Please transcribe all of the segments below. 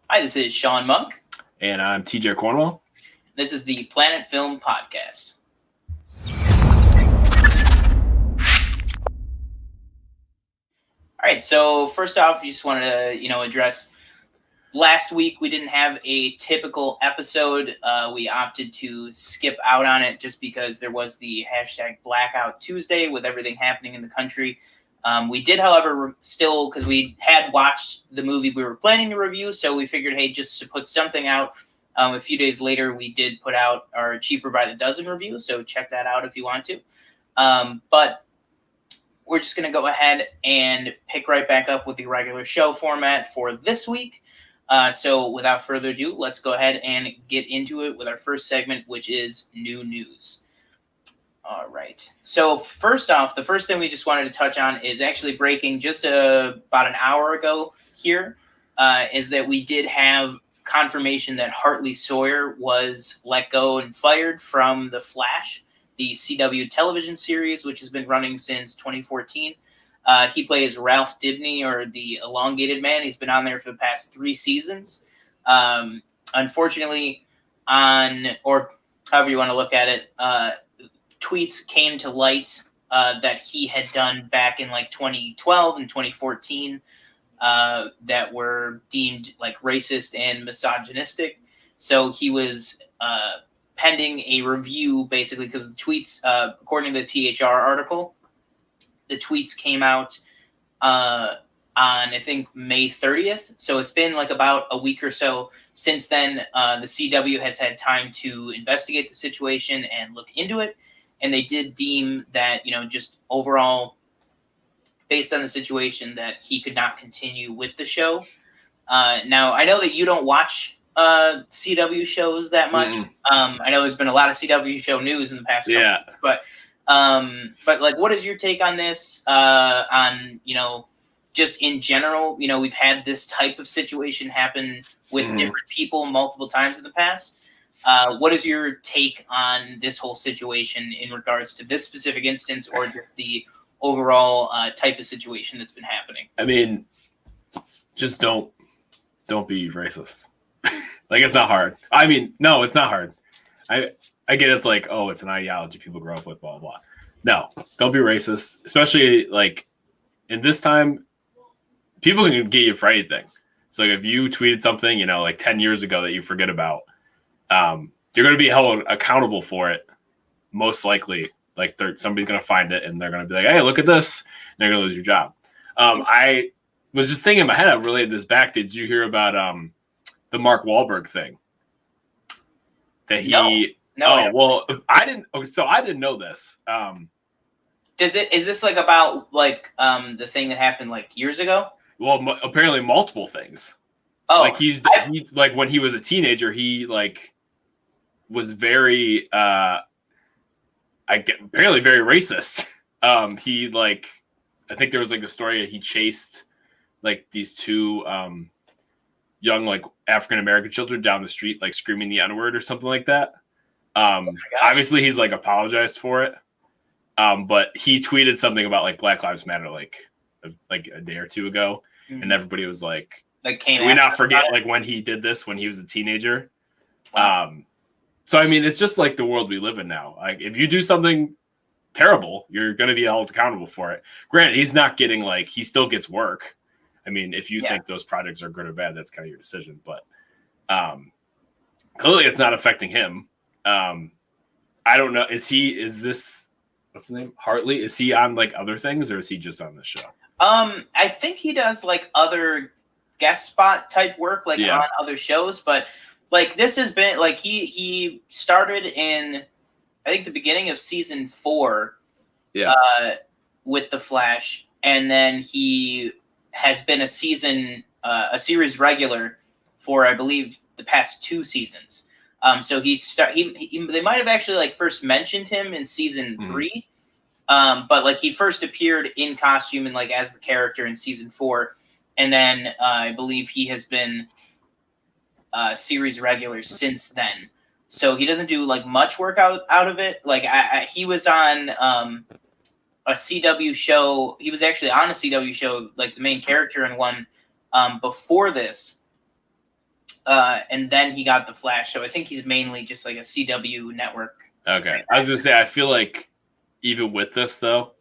Hi, this is Sean Monk. And I'm TJ Cornwell. This is the Planet Film Podcast. All right, so first off, we just wanted to, address last week we didn't have a typical episode. We opted to skip out on it just because there was the hashtag Blackout Tuesday with everything happening in the country. We did, however, still, because we had watched the movie we were planning to review, so we figured, hey, just to put something out. A few days later, we did put out our Cheaper by the Dozen review, so check that out if you want to. But we're just going to go ahead and pick right back up with the regular show format for this week. So without further ado, let's go ahead and get into it with our first segment, which is New News. All right. So first off, the first thing we just wanted to touch on is actually breaking just about an hour ago here, is that we did have confirmation that Hartley Sawyer was let go and fired from The Flash, the CW television series, which has been running since 2014. He plays Ralph Dibny, or the Elongated Man. He's been on there for the past 3 seasons. Unfortunately, or however you want to look at it, tweets came to light that he had done back in like 2012 and 2014 that were deemed like racist and misogynistic. So he was pending a review, basically, because the tweets, according to the THR article, the tweets came out on, I think, May 30th. So it's been like about a week or so since then. The CW has had time to investigate the situation and look into it. And they did deem that, just overall, based on the situation, that he could not continue with the show. Now, I know that you don't watch CW shows that much. I know there's been a lot of CW show news in the past couple weeks, but like, what is your take on this? On just in general, we've had this type of situation happen with different people multiple times in the past. What is your take on this whole situation in regards to this specific instance, or just the overall type of situation that's been happening? I mean, just don't be racist. Like, it's not hard. I mean, no, it's not hard. I get it's like, oh, it's an ideology people grow up with, blah, blah. No, don't be racist. Especially, like, in this time, people can get you for anything. So, like, if you tweeted something, like 10 years ago that you forget about, you're going to be held accountable for it, most likely. Like, somebody's going to find it, and they're going to be like, hey, look at this. And they're going to lose your job. I was just thinking in my head, I related this back. Did you hear about the Mark Wahlberg thing? That he... No. Well, I didn't... So I didn't know this. Is this like about like the thing that happened like years ago? Well, apparently multiple things. Oh, like he like when he was a teenager, he like was very apparently very racist. He like, I think there was like a story that he chased like these 2 young like African American children down the street, like screaming the N-word or something like that. Obviously he's like apologized for it. But he tweeted something about like Black Lives Matter like a day or 2 ago, and everybody was like, can we not forget like when he did this when he was a teenager? Wow. So I mean, it's just like the world we live in now. Like, if you do something terrible, you're going to be held accountable for it. Granted, he's not getting like, he still gets work. I mean, if you think those projects are good or bad, that's kind of your decision. But clearly, it's not affecting him. I don't know. Is this, what's his name? Hartley? Is he on like other things, or is he just on the show? I think he does like other guest spot type work, like on other shows. But like, this has been like, he started in, I think, the beginning of season 4 with The Flash. And then he has been a series regular for, I believe, the past 2 seasons. So they might have actually like first mentioned him in season 3. But like, he first appeared in costume and like as the character in season 4. And then I believe he has been series regular since then. So he doesn't do like much work out of it. Like he was on a CW show. He was actually on a CW show, like the main character in one before this. and then he got the Flash. So I think he's mainly just like a CW network. Okay, I was gonna say, I feel like even with this though,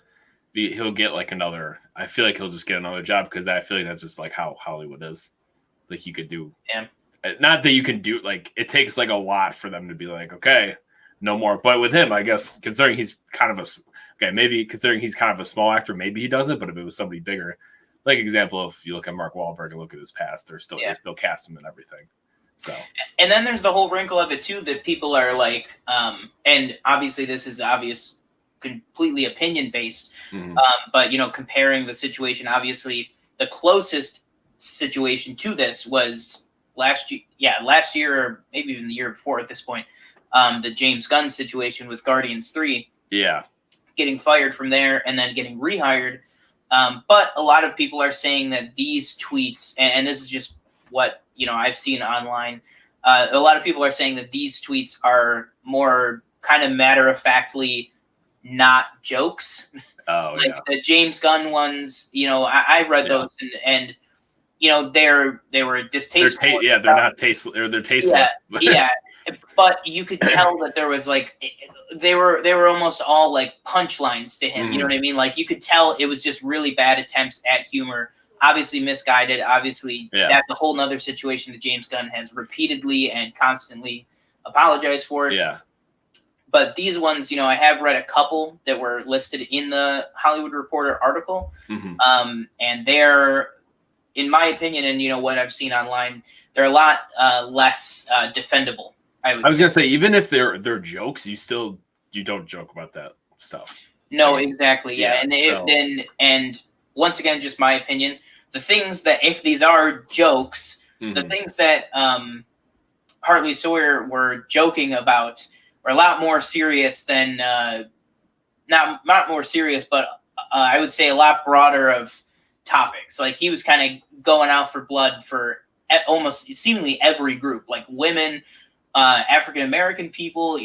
he'll get like another. I feel like he'll just get another job because I feel like that's just like how Hollywood is. Like you could do, not that you can do, like it takes like a lot for them to be like, okay, no more. But with him, I guess considering he's kind of maybe considering he's kind of a small actor, maybe he does it. But if it was somebody bigger, like example, if you look at Mark Wahlberg and look at his past, they still cast him and everything. So, and then there's the whole wrinkle of it too that people are like, and obviously this is completely opinion based, but comparing the situation, obviously the closest situation to this was last year or maybe even the year before at this point, the James Gunn situation with Guardians 3. Yeah, getting fired from there and then getting rehired. But a lot of people are saying that these tweets, and this is just what I've seen online, a lot of people are saying that these tweets are more kind of matter-of-factly not jokes. Oh, like the James Gunn ones, I read those and they were distasteful. They're not tasteless. They're tasteless. Yeah, but you could tell that there was like they were almost all like punchlines to him. You know what I mean? Like you could tell it was just really bad attempts at humor. Obviously misguided. Obviously, that's a whole nother situation that James Gunn has repeatedly and constantly apologized for. Yeah. But these ones, I have read a couple that were listed in the Hollywood Reporter article, and they're, in my opinion, and what I've seen online, they're a lot less defendable. I was gonna say, even if they're jokes, you don't joke about that stuff. No, exactly, yeah. And once again, just my opinion, the things that, if these are jokes, the things that Hartley Sawyer were joking about are a lot more serious than not more serious, but I would say a lot broader of topics. Like he was kind of going out for blood for almost seemingly every group, like women, African American people,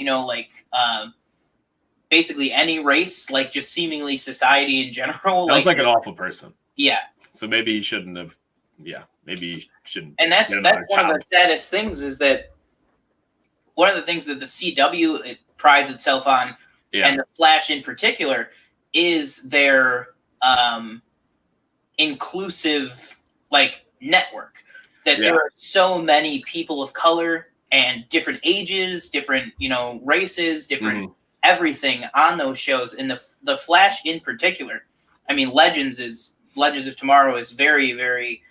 basically any race, like just seemingly society in general. Sounds like an awful person. Yeah. So maybe he shouldn't have. Yeah, maybe he shouldn't. And that's one of the saddest things is that one of the things that the CW prides itself on, and the Flash in particular, is their inclusive network. That there are so many people of color and different ages, different races, different everything on those shows. And the Flash in particular, I mean, Legends of Tomorrow is very, very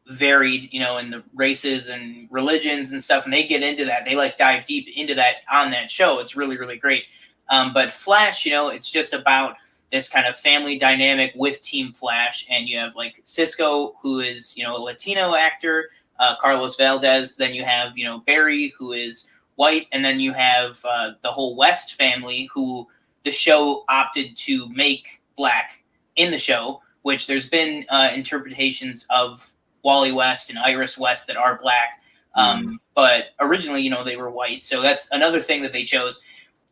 varied, in the races and religions and stuff, and they get into that. They dive deep into that on that show. It's really, really great. But Flash, it's just about this kind of family dynamic with Team Flash, and you have Cisco, who is a Latino actor, Carlos Valdez. Then you have Barry, who is white, and then you have the whole West family, who the show opted to make black in the show. Which there's been interpretations of Wally West and Iris West that are black, but originally, they were white. So that's another thing that they chose.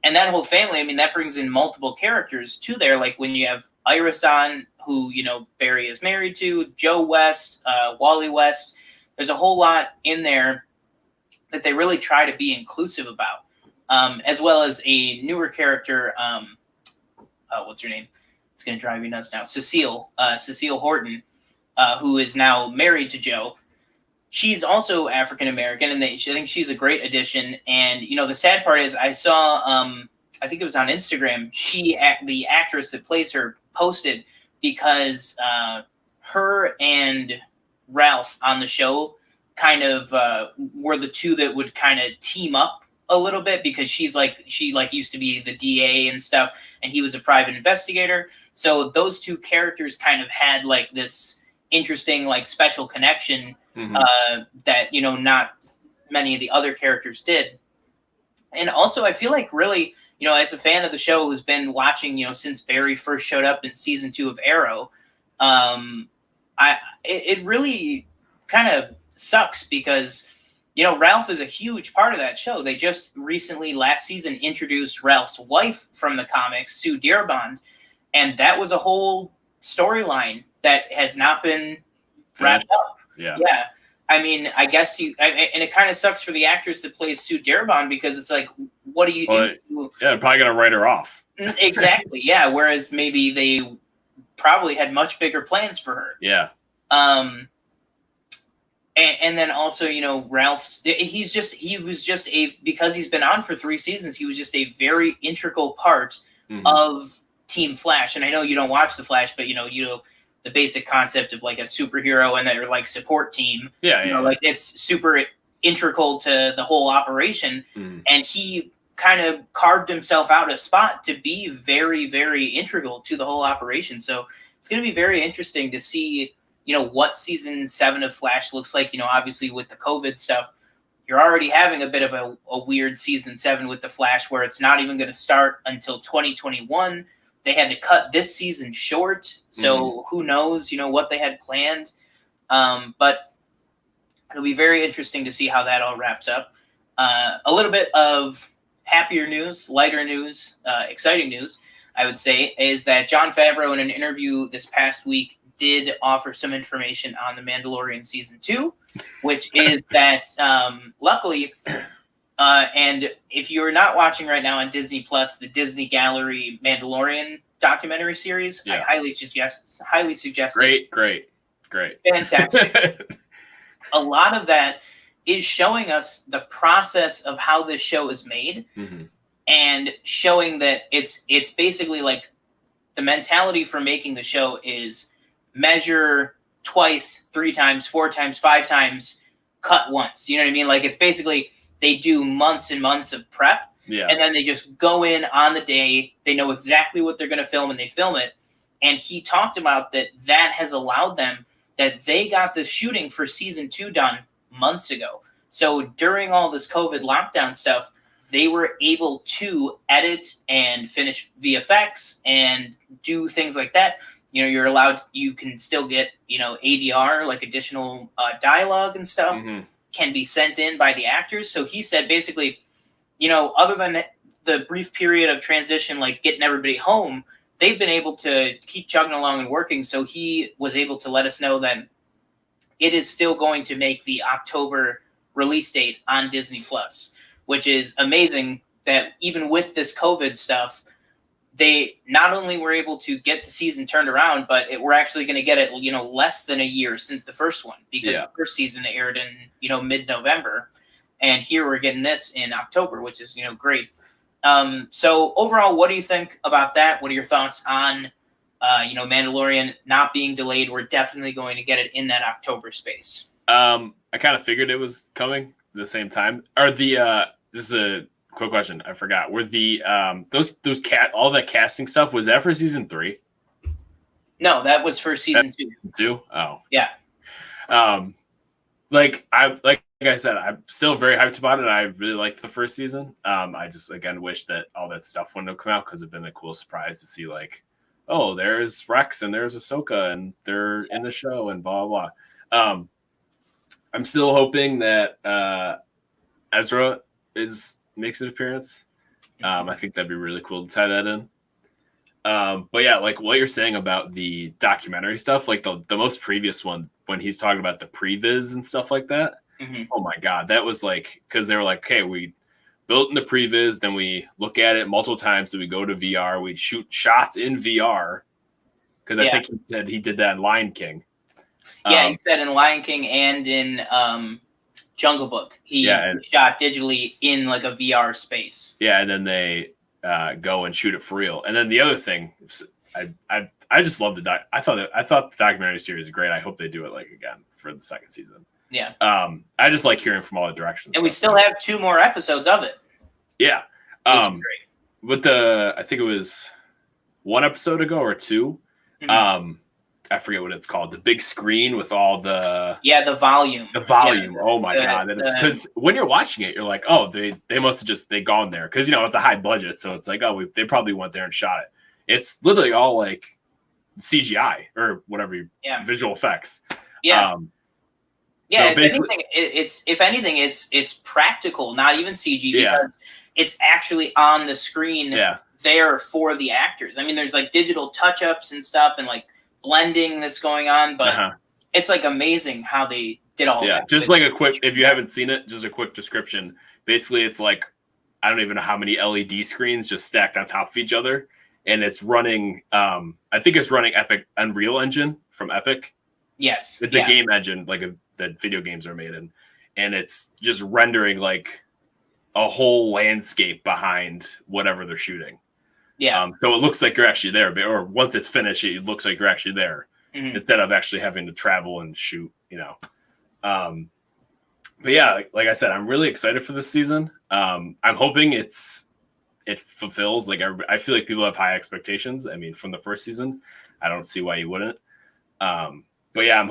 And that whole family, I mean, that brings in multiple characters to there. Like when you have Iris on, who, Barry is married to, Joe West, Wally West. There's a whole lot in there that they really try to be inclusive about, as well as a newer character. What's her name? It's going to drive me nuts now. Cecile Horton, who is now married to Joe. She's also African American, and I think she's a great addition. And the sad part is, I saw, I think it was on Instagram. The actress that plays her, posted because her and Ralph on the show kind of were the two that would kind of team up a little bit, because she used to be the DA and stuff, and he was a private investigator. So those two characters kind of had this interesting special connection that not many of the other characters did. And also I feel like really, as a fan of the show who's been watching since Barry first showed up in season 2 of Arrow, it really kind of sucks because Ralph is a huge part of that show. They just recently last season introduced Ralph's wife from the comics, Sue Dearborn, and that was a whole storyline that has not been wrapped up. Yeah. I mean, I guess and it kind of sucks for the actress that plays Sue Darabont because it's like, what do you do? Yeah, probably gonna write her off. Exactly. Yeah. Whereas maybe they probably had much bigger plans for her. Yeah. And then also, Ralph, because he's been on for 3 seasons, he was just a very integral part of Team Flash. And I know you don't watch The Flash, but you know the basic concept of like a superhero and their like support team. Yeah. Like it's super integral to the whole operation. And he kind of carved himself out a spot to be very, very integral to the whole operation. So it's going to be very interesting to see, what season 7 of Flash looks like. Obviously with the COVID stuff, you're already having a bit of a weird season 7 with the Flash where it's not even going to start until 2021. They had to cut this season short. So who knows, what they had planned. But it'll be very interesting to see how that all wraps up. A little bit of happier news, lighter news, exciting news, I would say, is that Jon Favreau in an interview this past week did offer some information on The Mandalorian Season 2, which is that luckily, and if you're not watching right now on Disney Plus, the Disney Gallery Mandalorian documentary series, I highly suggest it. Great. Fantastic. A lot of that is showing us the process of how this show is made and showing that it's basically like the mentality for making the show is measure twice, 3 times, 4 times, 5 times, cut once. You know what I mean? Like it's basically they do months and months of prep and then they just go in on the day. They know exactly what they're going to film and they film it. And he talked about that has allowed them that they got the shooting for season 2 done months ago. So during all this COVID lockdown stuff, they were able to edit and finish VFX and do things like that. You can still get, ADR, like additional dialogue and stuff can be sent in by the actors. So he said basically, other than the brief period of transition, like getting everybody home, they've been able to keep chugging along and working. So he was able to let us know that it is still going to make the October release date on Disney Plus, which is amazing that even with this COVID stuff, they not only were able to get the season turned around, but we're actually going to get it, less than a year since the first one, because the first season aired in, mid-November. And here we're getting this in October, which is, great. So overall, what do you think about that? What are your thoughts on, Mandalorian not being delayed? We're definitely going to get it in that October space. I kind of figured it was coming at the same time. Or this is a quick question. I forgot. Were the all that casting stuff, was that for season 3? No, that was for season 2. 2? Oh. Yeah. Like I said, I'm still very hyped about it. I really liked the first season. I just again wish that all that stuff wouldn't have come out because it'd been a cool surprise to see like, oh, there's Rex and there's Ahsoka and they're in the show and blah blah blah. I'm still hoping that Ezra makes an appearance. I think that'd be really cool to tie that in. But yeah, like what you're saying about the documentary stuff, like the most previous one when he's talking about the previs and stuff like that. Oh my God, that was like, because they were like, okay, we built in the previs, then we look at it multiple times, so we go to VR, we shoot shots in VR. Because I think he said he did that in Lion King. Yeah, he said in Lion King and in Jungle Book, he shot digitally in like a VR space. Yeah, and then they go and shoot it for real. And then the other thing, I just love the doc. I thought the documentary series is great. I hope they do it like again for the second season. Yeah. I just like hearing from all the directions. And we still have 2 more episodes of it. Yeah. Great. With I think it was 1 episode ago or 2. I forget what it's called. The big screen with all the volume. The volume. Oh my God. That is because when you're watching it, you're like, oh, they must have just gone there because it's a high budget, so it's like, oh, they probably went there and shot it. It's literally all like CGI or whatever visual effects. Yeah. So if anything, it's practical, not even CG, because it's actually on the screen there for the actors. I mean, there's like digital touch-ups and stuff and like blending that's going on, but it's like amazing how they did all Yeah, that. just like a quick, if you haven't seen it, just a quick description. Basically, it's like, I don't even know how many LED screens just stacked on top of each other. And it's running, I think it's running Epic Unreal Engine from Epic. Yes. It's a game engine that video games are made in. And it's just rendering like a whole landscape behind whatever they're shooting. Yeah. So it looks like you're actually there, or once it's finished, it looks like you're actually there instead of actually having to travel and shoot, But yeah, like I said, I'm really excited for this season. I'm hoping it fulfills. Like I feel like people have high expectations. I mean, from the first season, I don't see why you wouldn't. But yeah, I'm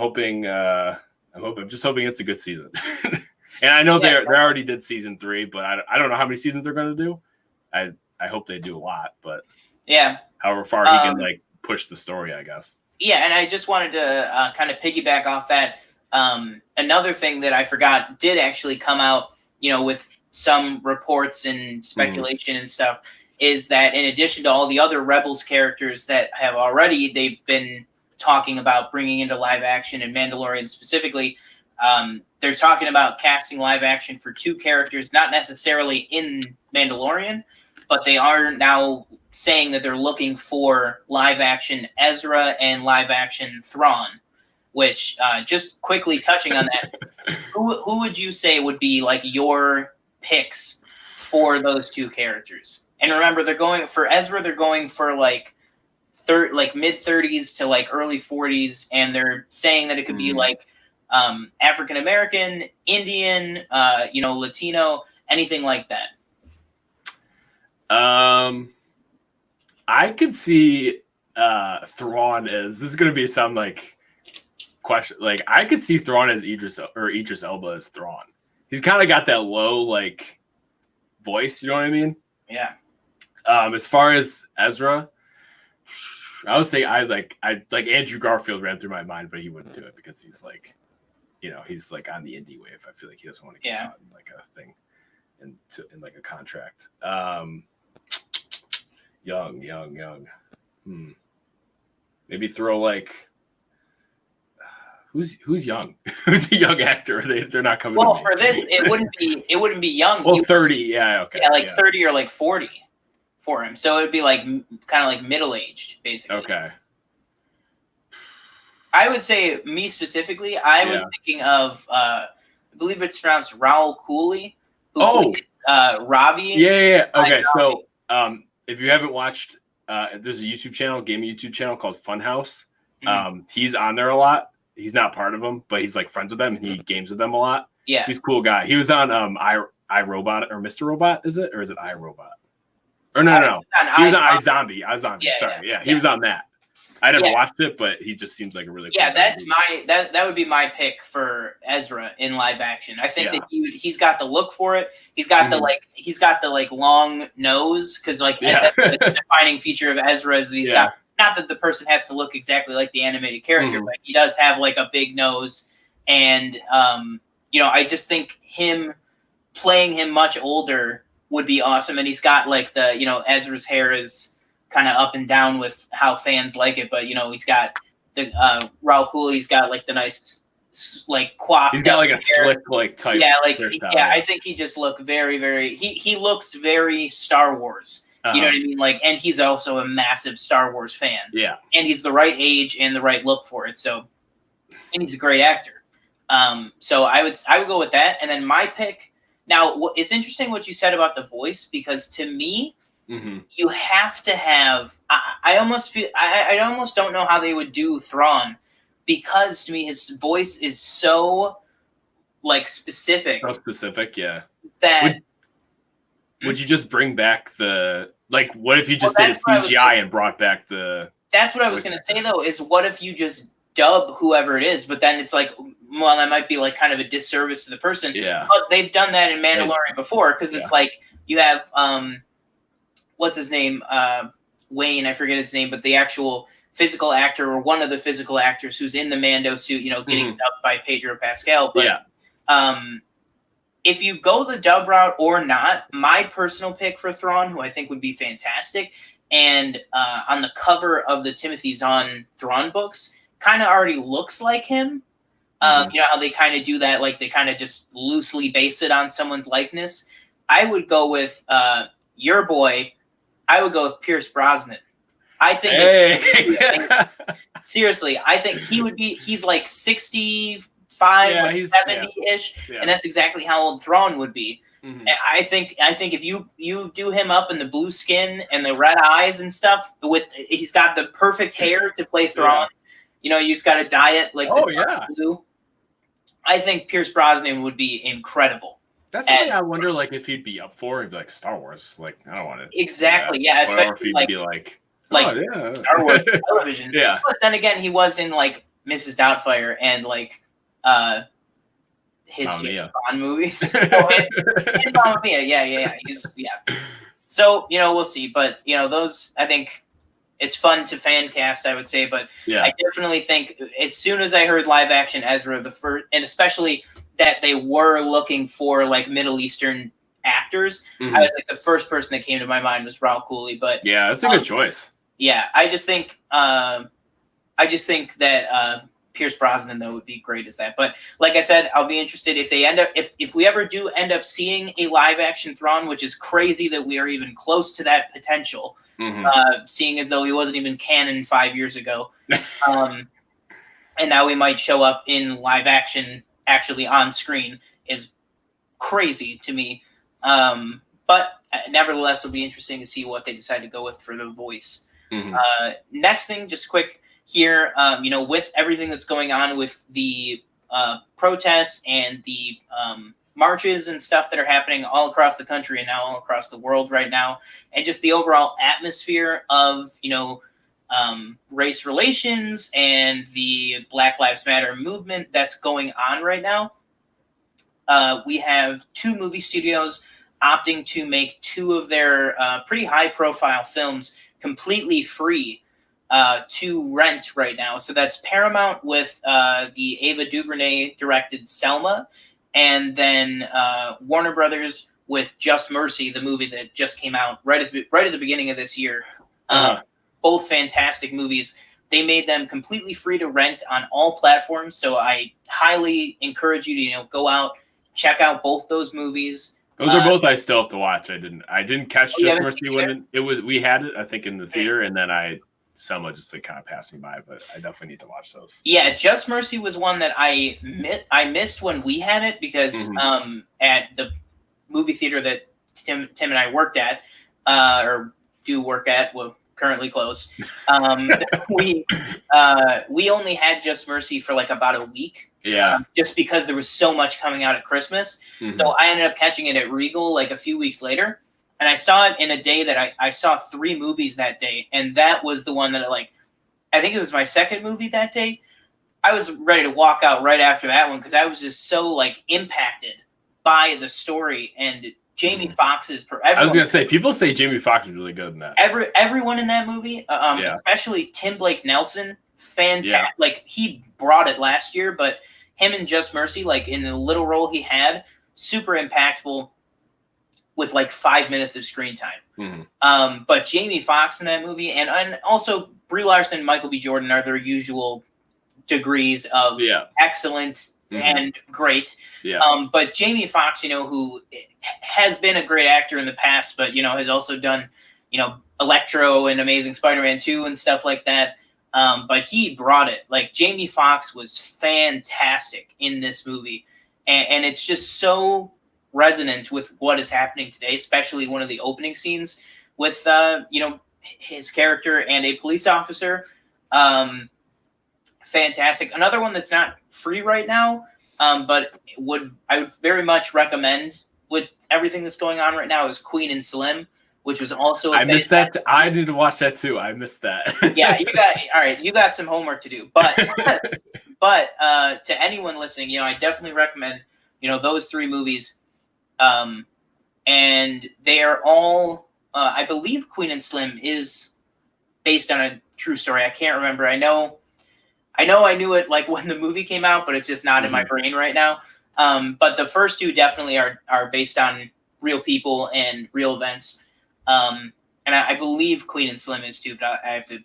just hoping it's a good season. And I know they already did season 3, but I don't know how many seasons they're going to do. I hope they do a lot, but yeah, however far he can like push the story, I guess. Yeah, and I just wanted to kind of piggyback off that. Another thing that I forgot did actually come out, with some reports and speculation and stuff, is that in addition to all the other Rebels characters that they've been talking about bringing into live action, and Mandalorian specifically, they're talking about casting live action for 2 characters, not necessarily in Mandalorian, but they are now saying that they're looking for live action Ezra and live action Thrawn, which just quickly touching on that, who would you say would be like your picks for those 2 characters? And remember, they're going for Ezra, they're going for like mid 30s to like early 40s, and they're saying that it could be like African American, Indian, Latino, anything like that. I could see Thrawn as, this is going to be some like question. Like I could see Thrawn as Idris Elba as Thrawn. He's kind of got that low like voice. You know what I mean? Yeah. As far as Ezra, I was thinking I like Andrew Garfield ran through my mind, but he wouldn't do it because he's like, he's like on the indie wave. I feel like he doesn't want to get on like a thing in like a contract. Young. Maybe throw like who's young? Who's a young actor? They're not coming. Well, for this, it wouldn't be young. Well, 30, yeah, okay. Yeah, like 30 or like 40 for him. So it'd be like kind of like middle-aged, basically. Okay. I would say, me specifically, I was thinking of I believe it's pronounced Raul Cooley, who plays Ravi. Yeah. Okay, so if you haven't watched, there's a YouTube channel, gaming YouTube channel called Funhouse. He's on there a lot. He's not part of them, but he's like friends with them and he games with them a lot. Yeah, he's a cool guy. He was on iRobot or Mr. Robot, is it, or is it iRobot? Or no. He was on iZombie. Yeah, he was on that. I never watched it, but he just seems like a really cool guy. That would be my pick for Ezra in live action. I think that he's got the look for it. He's got the long nose, because that's the defining feature of Ezra is that he's got, not that the person has to look exactly like the animated character, but he does have like a big nose, and I just think him playing him much older would be awesome. And he's got like the Ezra's hair is kind of up and down with how fans like it, but he's got the Raul Cooley's got like the nice like coiffed. He's got like a hair. slick like type. I think he just look very, very. He looks very Star Wars. You know what I mean? Like, and he's also a massive Star Wars fan. Yeah, and he's the right age and the right look for it. So, and he's a great actor. So I would go with that. And then my pick. Now, it's interesting what you said about the voice, because to me, you have to have. I almost don't know how they would do Thrawn, because to me his voice is so like specific. So specific, yeah. That would you just bring back what if you just did a CGI and brought back the? That's what I was going to say though. Is what if you just dub whoever it is, but then it's like, well, that might be like kind of a disservice to the person. Yeah. But they've done that in Mandalorian before, because it's like you have what's his name? Wayne, I forget his name, but the actual physical actor, or one of the physical actors who's in the Mando suit, getting dubbed by Pedro Pascal. But if you go the dub route or not, my personal pick for Thrawn, who I think would be fantastic, and on the cover of the Timothy Zahn Thrawn books, kind of already looks like him, You know how they kind of do that, like they kind of just loosely base it on someone's likeness. I would go with your boy. I would go with Pierce Brosnan. I think seriously, I think he's like 65 or 70-ish, and that's exactly how old Thrawn would be. I think if you do him up in the blue skin and the red eyes and stuff, he's got the perfect hair to play Thrawn. You know, you just got to dye it like blue. I think Pierce Brosnan would be incredible. That's something I wonder, like, if he'd be up for. He'd be like, Star Wars. Like, I don't want it. Exactly, yeah. Especially or if he'd be like Star Wars television. Yeah. But then again, he was in, like, Mrs. Doubtfire and, like, his James Bond movies. And Mamma Mia, yeah. So, you know, we'll see. But, you know, those, I think it's fun to fan cast, I would say. But I definitely think as soon as I heard live action Ezra, the first, and especially that they were looking for like Middle Eastern actors, I was like, the first person that came to my mind was Raul Cooley. But yeah, that's a good choice. Yeah, I just think that Pierce Brosnan though would be great as that. But like I said, I'll be interested if they end up if we ever do end up seeing a live action Thrawn, which is crazy that we are even close to that potential. Seeing as though he wasn't even canon 5 years ago, and now we might show up in live action actually on screen is crazy to me. But nevertheless, it'll be interesting to see what they decide to go with for the voice. Next thing, just quick here, you know, with everything that's going on with the protests and the marches and stuff that are happening all across the country and now all across the world right now, and just the overall atmosphere of, you know, race relations and the Black Lives Matter movement that's going on right now. We have 2 movie studios opting to make 2 of their pretty high-profile films completely free to rent right now. So that's Paramount with the Ava DuVernay-directed Selma, and then Warner Brothers with Just Mercy, the movie that just came out right at the beginning of this year. Both fantastic movies. They made them completely free to rent on all platforms, so I highly encourage you to, you know, go out, check out both those movies. Those are both I still have to watch. I didn't catch Just Mercy when we had it, I think, in the theater, and then Selma just like kind of passed me by, but I definitely need to watch those. Yeah, Just Mercy was one that I missed when we had it because at the movie theater that Tim and I worked at, or do work at, well, currently closed. We only had Just Mercy for like about a week. Yeah. Just because there was so much coming out at Christmas. So I ended up catching it at Regal like a few weeks later. And I saw it in a day that I saw 3 movies that day. And that was the one that I think it was my second movie that day. I was ready to walk out right after that one because I was just so like impacted by the story and Jamie Foxx's. I was gonna say, people say Jamie Foxx is really good in that. Everyone in that movie, especially Tim Blake Nelson, fantastic. Yeah. Like he brought it last year, but him in Just Mercy, like in the little role he had, super impactful with like 5 minutes of screen time. But Jamie Foxx in that movie, and also Brie Larson and Michael B. Jordan are their usual degrees of excellent and great. But Jamie Foxx, you know, who has been a great actor in the past, but, you know, has also done, you know, Electro and Amazing Spider-Man 2 and stuff like that. But he brought it. Like, Jamie Foxx was fantastic in this movie. And it's just so resonant with what is happening today, especially one of the opening scenes with, you know, his character and a police officer. Fantastic. Another one that's not free right now, but I would very much recommend with everything that's going on right now is Queen and Slim, which was also I missed that. I need to watch that too. I missed that. Yeah, you got some homework to do. But to anyone listening, you know, I definitely recommend, you know, those 3 movies. And they are all I believe Queen and Slim is based on a true story. I can't remember. I know I knew it like when the movie came out, but it's just not in my brain right now. But the first 2 definitely are based on real people and real events. And I believe Queen and Slim is too, but I have to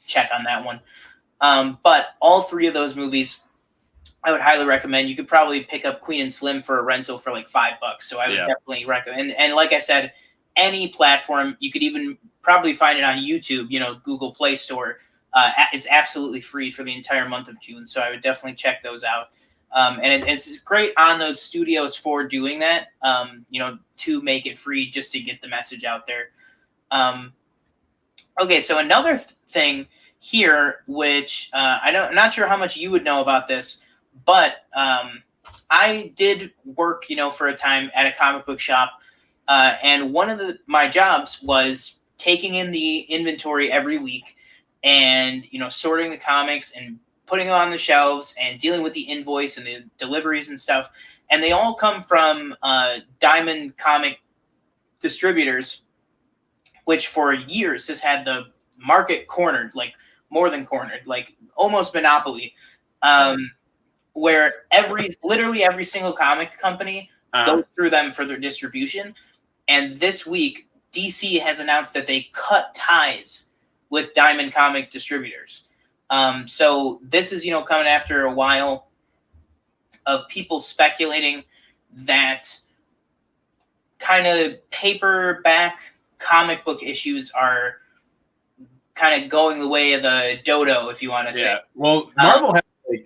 check on that one. But all 3 of those movies I would highly recommend. You could probably pick up Queen and Slim for a rental for like $5. So I would definitely recommend. And like I said, any platform, you could even probably find it on YouTube, Google Play Store. It's absolutely free for the entire month of June. So I would definitely check those out. And it's great on those studios for doing that, to make it free just to get the message out there. Okay, so another thing here, which I'm not sure how much you would know about this, but I did work, for a time at a comic book shop, and one of my jobs was taking in the inventory every week, and sorting the comics and putting them on the shelves and dealing with the invoice and the deliveries and stuff. And they all come from Diamond Comic Distributors, which for years has had the market cornered, like more than cornered, like almost monopoly, where literally every single comic company goes through them for their distribution. And this week, DC has announced that they cut ties with Diamond Comic Distributors. So this is, coming after a while of people speculating that kind of paperback comic book issues are kind of going the way of the dodo, if you want to say. Yeah. Well, Marvel has like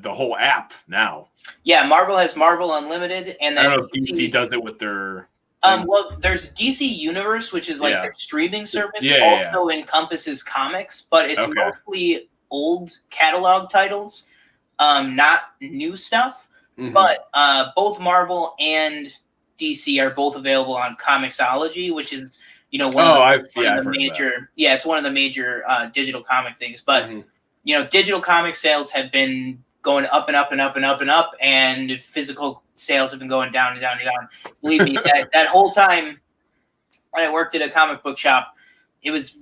the whole app now. Yeah, Marvel has Marvel Unlimited, and then I don't know if DC does it with their. Well, there's DC Universe, which is like their streaming service. Also encompasses comics, but it's mostly old catalog titles, not new stuff. Mm-hmm. But both Marvel and DC are both available on Comixology, which is it's one of the major digital comic things. But digital comic sales have been going up and up and up and up and up, and physical sales have been going down and down and down. Believe me, that whole time when I worked at a comic book shop, it was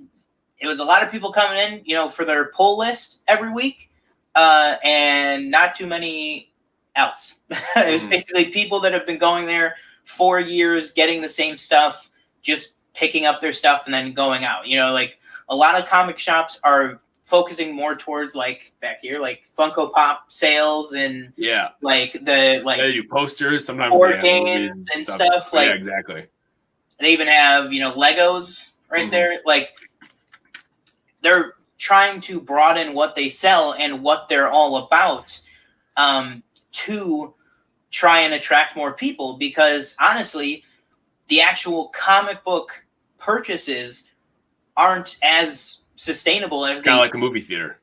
a lot of people coming in, for their pull list every week, and not too many else. It was basically people that have been going there 4 years, getting the same stuff, just picking up their stuff and then going out. Like a lot of comic shops are focusing more towards like back here, like Funko Pop sales and they do posters, sometimes board games and stuff. Like exactly. They even have Legos right there. Like they're trying to broaden what they sell and what they're all about, to try and attract more people, because honestly, the actual comic book purchases aren't as sustainable as kind of like a movie theater.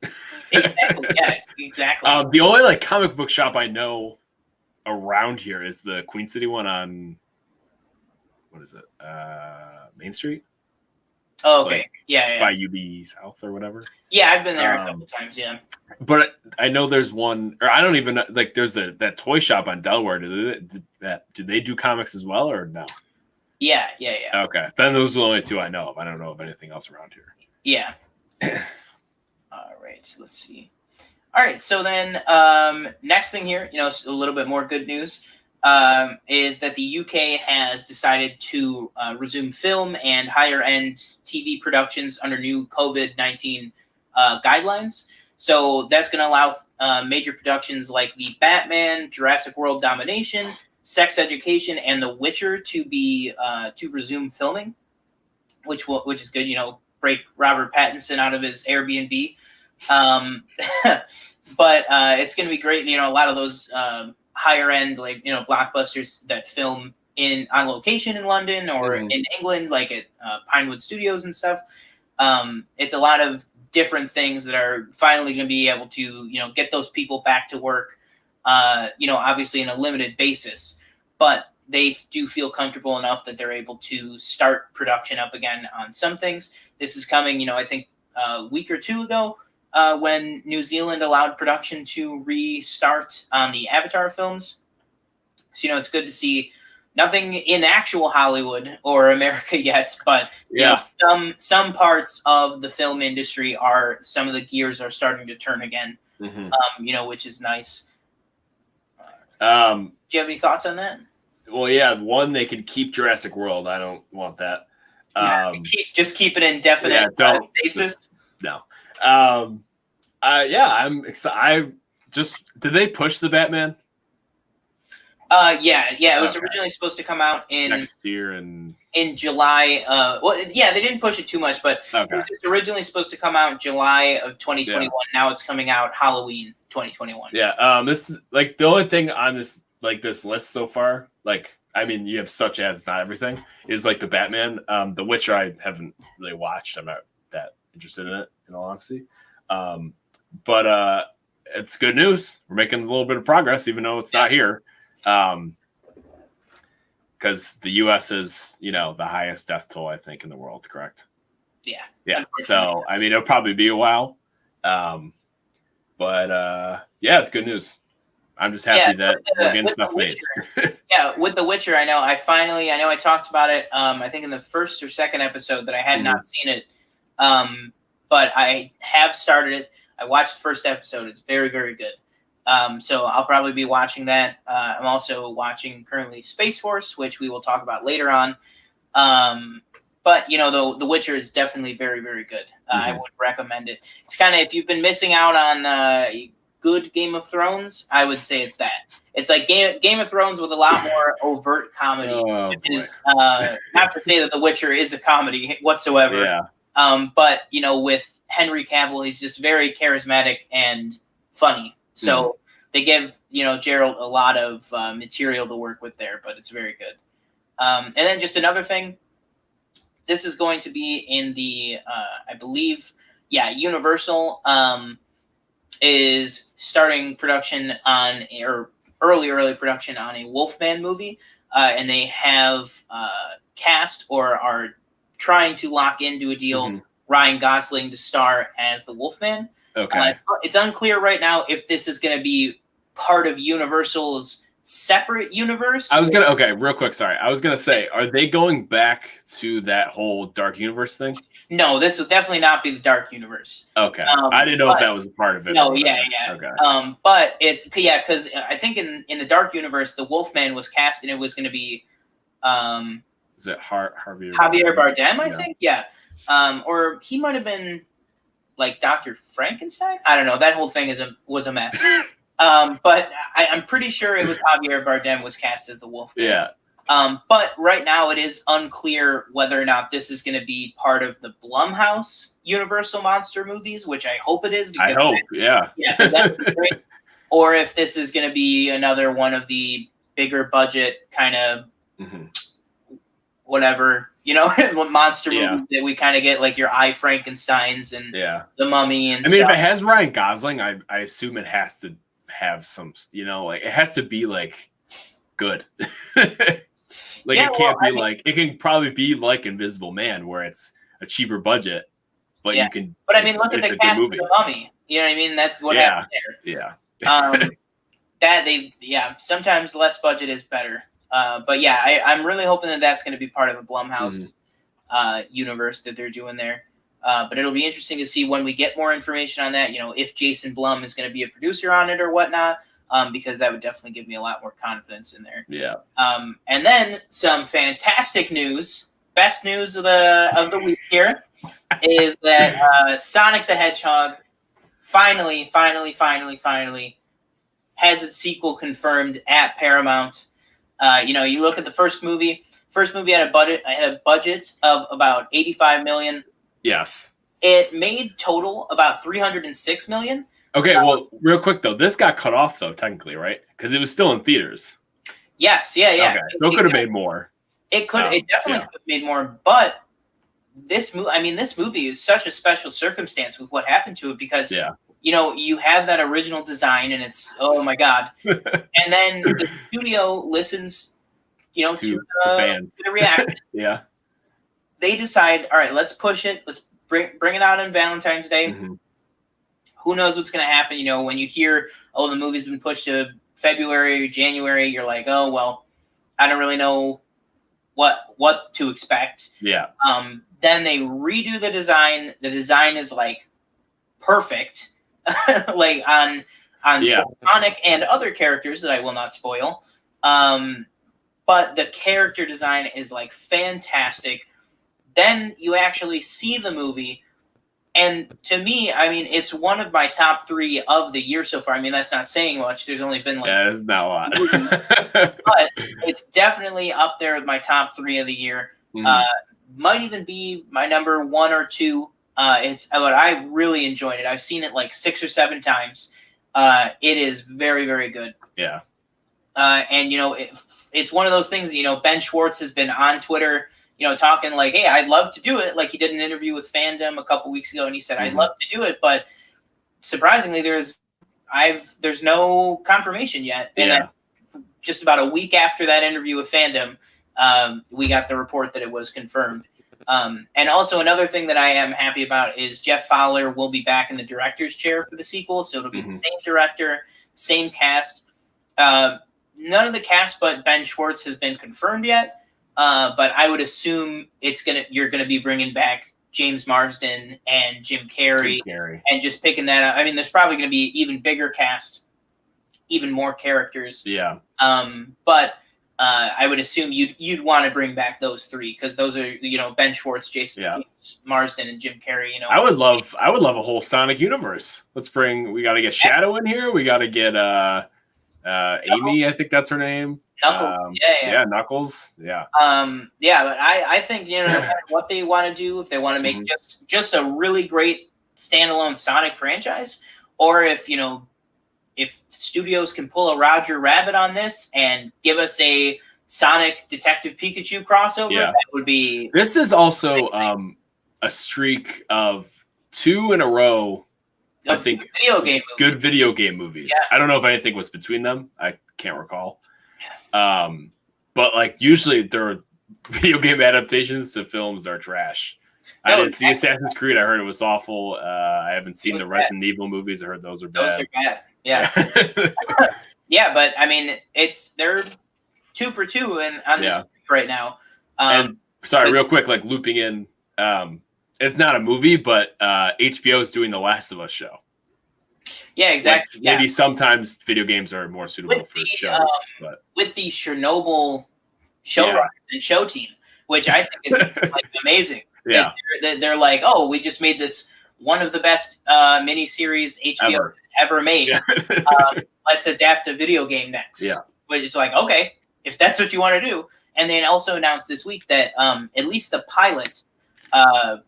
Exactly. Yeah, exactly. The only like comic book shop I know around here is the Queen City one on what is it? Main Street. Oh, okay. It's by UB South or whatever. Yeah, I've been there a couple times. Yeah. But I know there's one, or I don't even know, like there's that toy shop on Delaware. Do they do comics as well or no? Yeah. Okay, then those are the only two I know of. I don't know of anything else around here. Yeah. All right. So let's see. All right. So then, next thing here, a little bit more good news, is that the UK has decided to resume film and higher end TV productions under new COVID-19 guidelines. So that's going to allow major productions like the Batman, Jurassic World Domination, Sex Education, and The Witcher to resume filming, which is good. Break Robert Pattinson out of his Airbnb. But it's going to be great. A lot of those higher end, like, blockbusters that film on location in London or in England, like at Pinewood Studios and stuff. It's a lot of different things that are finally going to be able to, get those people back to work, obviously in a limited basis, but they do feel comfortable enough that they're able to start production up again on some things. This is coming, I think a week or two ago, when New Zealand allowed production to restart on the Avatar films. So, it's good to see nothing in actual Hollywood or America yet, but some parts of the film industry some of the gears are starting to turn again, which is nice. Do you have any thoughts on that? Well, yeah, one, they could keep Jurassic World. I don't want that. Keep it indefinite basis. No. I'm excited. did they push the Batman Yeah. It was originally supposed to come out next year and in July. Well, yeah, they didn't push it too much, but it was just originally supposed to come out in July of 2021. Yeah. Now it's coming out Halloween 2021. Yeah. This like the only thing on this list so far, like I mean, you have such as it's not everything, is like the Batman. The Witcher I haven't really watched. I'm not that interested in it, in all honesty. But it's good news. We're making a little bit of progress, even though it's not here. Because the U.S. is, the highest death toll, I think, in the world, correct? Yeah. So, I mean, it'll probably be a while. But it's good news. I'm just happy that we're getting stuff made. With The Witcher, I know I talked about it, I think in the first or second episode that I had not seen it. But I have started it. I watched the first episode. It's very, very good. So I'll probably be watching that. I'm also watching currently Space Force, which we will talk about later on. But The Witcher is definitely very, very good. I would recommend it. It's kind of, if you've been missing out on good Game of Thrones, I would say it's that. It's like Game of Thrones with a lot more overt comedy. Not to say that The Witcher is a comedy whatsoever. Yeah. But with Henry Cavill, he's just very charismatic and funny. So they give Gerald a lot of material to work with there, but it's very good. And then just another thing, this is going to be in the I believe, Universal is starting production on early production on a Wolfman movie, and they have cast or are trying to lock into a deal Ryan Gosling to star as the Wolfman. Okay. It's unclear right now if this is going to be part of Universal's separate universe. Real quick, sorry. I was going to say, are they going back to that whole Dark Universe thing? No, this will definitely not be the Dark Universe. Okay. I didn't know if that was a part of it. No, yeah. Okay. But it's, because I think in the Dark Universe, the Wolfman was cast and it was going to be... is it Javier Bardem, I think? Yeah. Or he might have been like Dr. Frankenstein? I don't know. That whole thing was a mess. But I'm pretty sure it was Javier Bardem was cast as the Wolfman. Yeah. But right now it is unclear whether or not this is going to be part of the Blumhouse Universal Monster movies, which I hope it is. I hope, yeah. Yeah, that'd be great. Or if this is going to be another one of the bigger budget kind of whatever, monster movies that we kind of get, like your I, Frankensteins and The Mummy and stuff. If it has Ryan Gosling, I assume it has to have some, it has to be like good. It can't be it can probably be like Invisible Man, where it's a cheaper budget, but you can. But I mean, look at the cast of The Mummy. You know what I mean? That's what happened there. Yeah. Sometimes less budget is better. But I'm really hoping that that's going to be part of the Blumhouse universe that they're doing there. But it'll be interesting to see when we get more information on that, if Jason Blum is going to be a producer on it or whatnot, because that would definitely give me a lot more confidence in there. Yeah. And then some fantastic news, best news of the week here, is that Sonic the Hedgehog finally has its sequel confirmed at Paramount. You look at the first movie. First movie had a budget of about $85 million. Yes. It made total about $306 million. Okay, well, real quick though, this got cut off though, technically, right? Because it was still in theaters. Yes, yeah. Okay, so it could have made more. It could. It definitely could have made more. But this movie is such a special circumstance with what happened to it because you have that original design and it's oh my god, and then the studio listens, to the fans, to the reaction. Yeah. They decide, all right, let's push it. Let's bring it out on Valentine's Day. Who knows what's going to happen? When you hear, the movie's been pushed to February or January, you're like, oh, well, I don't really know what to expect. Yeah. Then they redo the design. The design is like perfect, like on Sonic and other characters that I will not spoil. But the character design is like fantastic. Then you actually see the movie. And to me, I mean, it's one of my top 3 of the year so far. I mean, that's not saying much. There's only been like, Yeah, it's not a lot. but it's definitely up there with my top 3 of the year. Mhm. Might even be my number 1 or 2. But I really enjoyed it. I've seen it like 6 or 7 times. It is very, very good. Yeah. And it's one of those things. Ben Schwartz has been on Twitter, talking like, "Hey, I'd love to do it." Like he did an interview with Fandom a couple weeks ago, and he said, "I'd love to do it," but surprisingly, there's no confirmation yet. And then just about a week after that interview with Fandom, we got the report that it was confirmed. And also another thing that I am happy about is Jeff Fowler will be back in the director's chair for the sequel, so it'll be the same director, same cast. None of the cast but Ben Schwartz has been confirmed yet, but I would assume you're gonna be bringing back James Marsden and Jim Carrey. And just picking that up. I mean, there's probably going to be even bigger cast, even more characters. Yeah. But I would assume you'd want to bring back those 3 because those are Ben Schwartz, James Marsden, and Jim Carrey. I would love a whole Sonic universe. We got to get Shadow in here. We got to get Amy. I think that's her name. Knuckles. Knuckles. Yeah. But I think no matter what they want to do, if they want to make just a really great standalone Sonic franchise, or if studios can pull a Roger Rabbit on this and give us a Sonic Detective Pikachu crossover, that would be. This is also a streak of 2 in a row. I think good video game movies. Yeah. I don't know if anything was between them. I can't recall. But like usually their video game adaptations to films are trash. I didn't see Assassin's Creed. I heard it was awful. I haven't seen the Resident Evil movies. I heard those are bad. Those are bad. Yeah. Yeah, but I mean, they're 2 for 2 on this right now. And sorry, real quick, like looping in. It's not a movie, but HBO is doing the Last of Us show. Yeah, exactly. Like, maybe sometimes video games are more suitable for shows. But with the Chernobyl showrunners and show team, which I think is like amazing. Yeah, they're like, oh, we just made this one of the best miniseries HBO ever made. Let's adapt a video game next. Yeah, but it's like, okay, if that's what you want to do. And then also announced this week that at least the pilot, not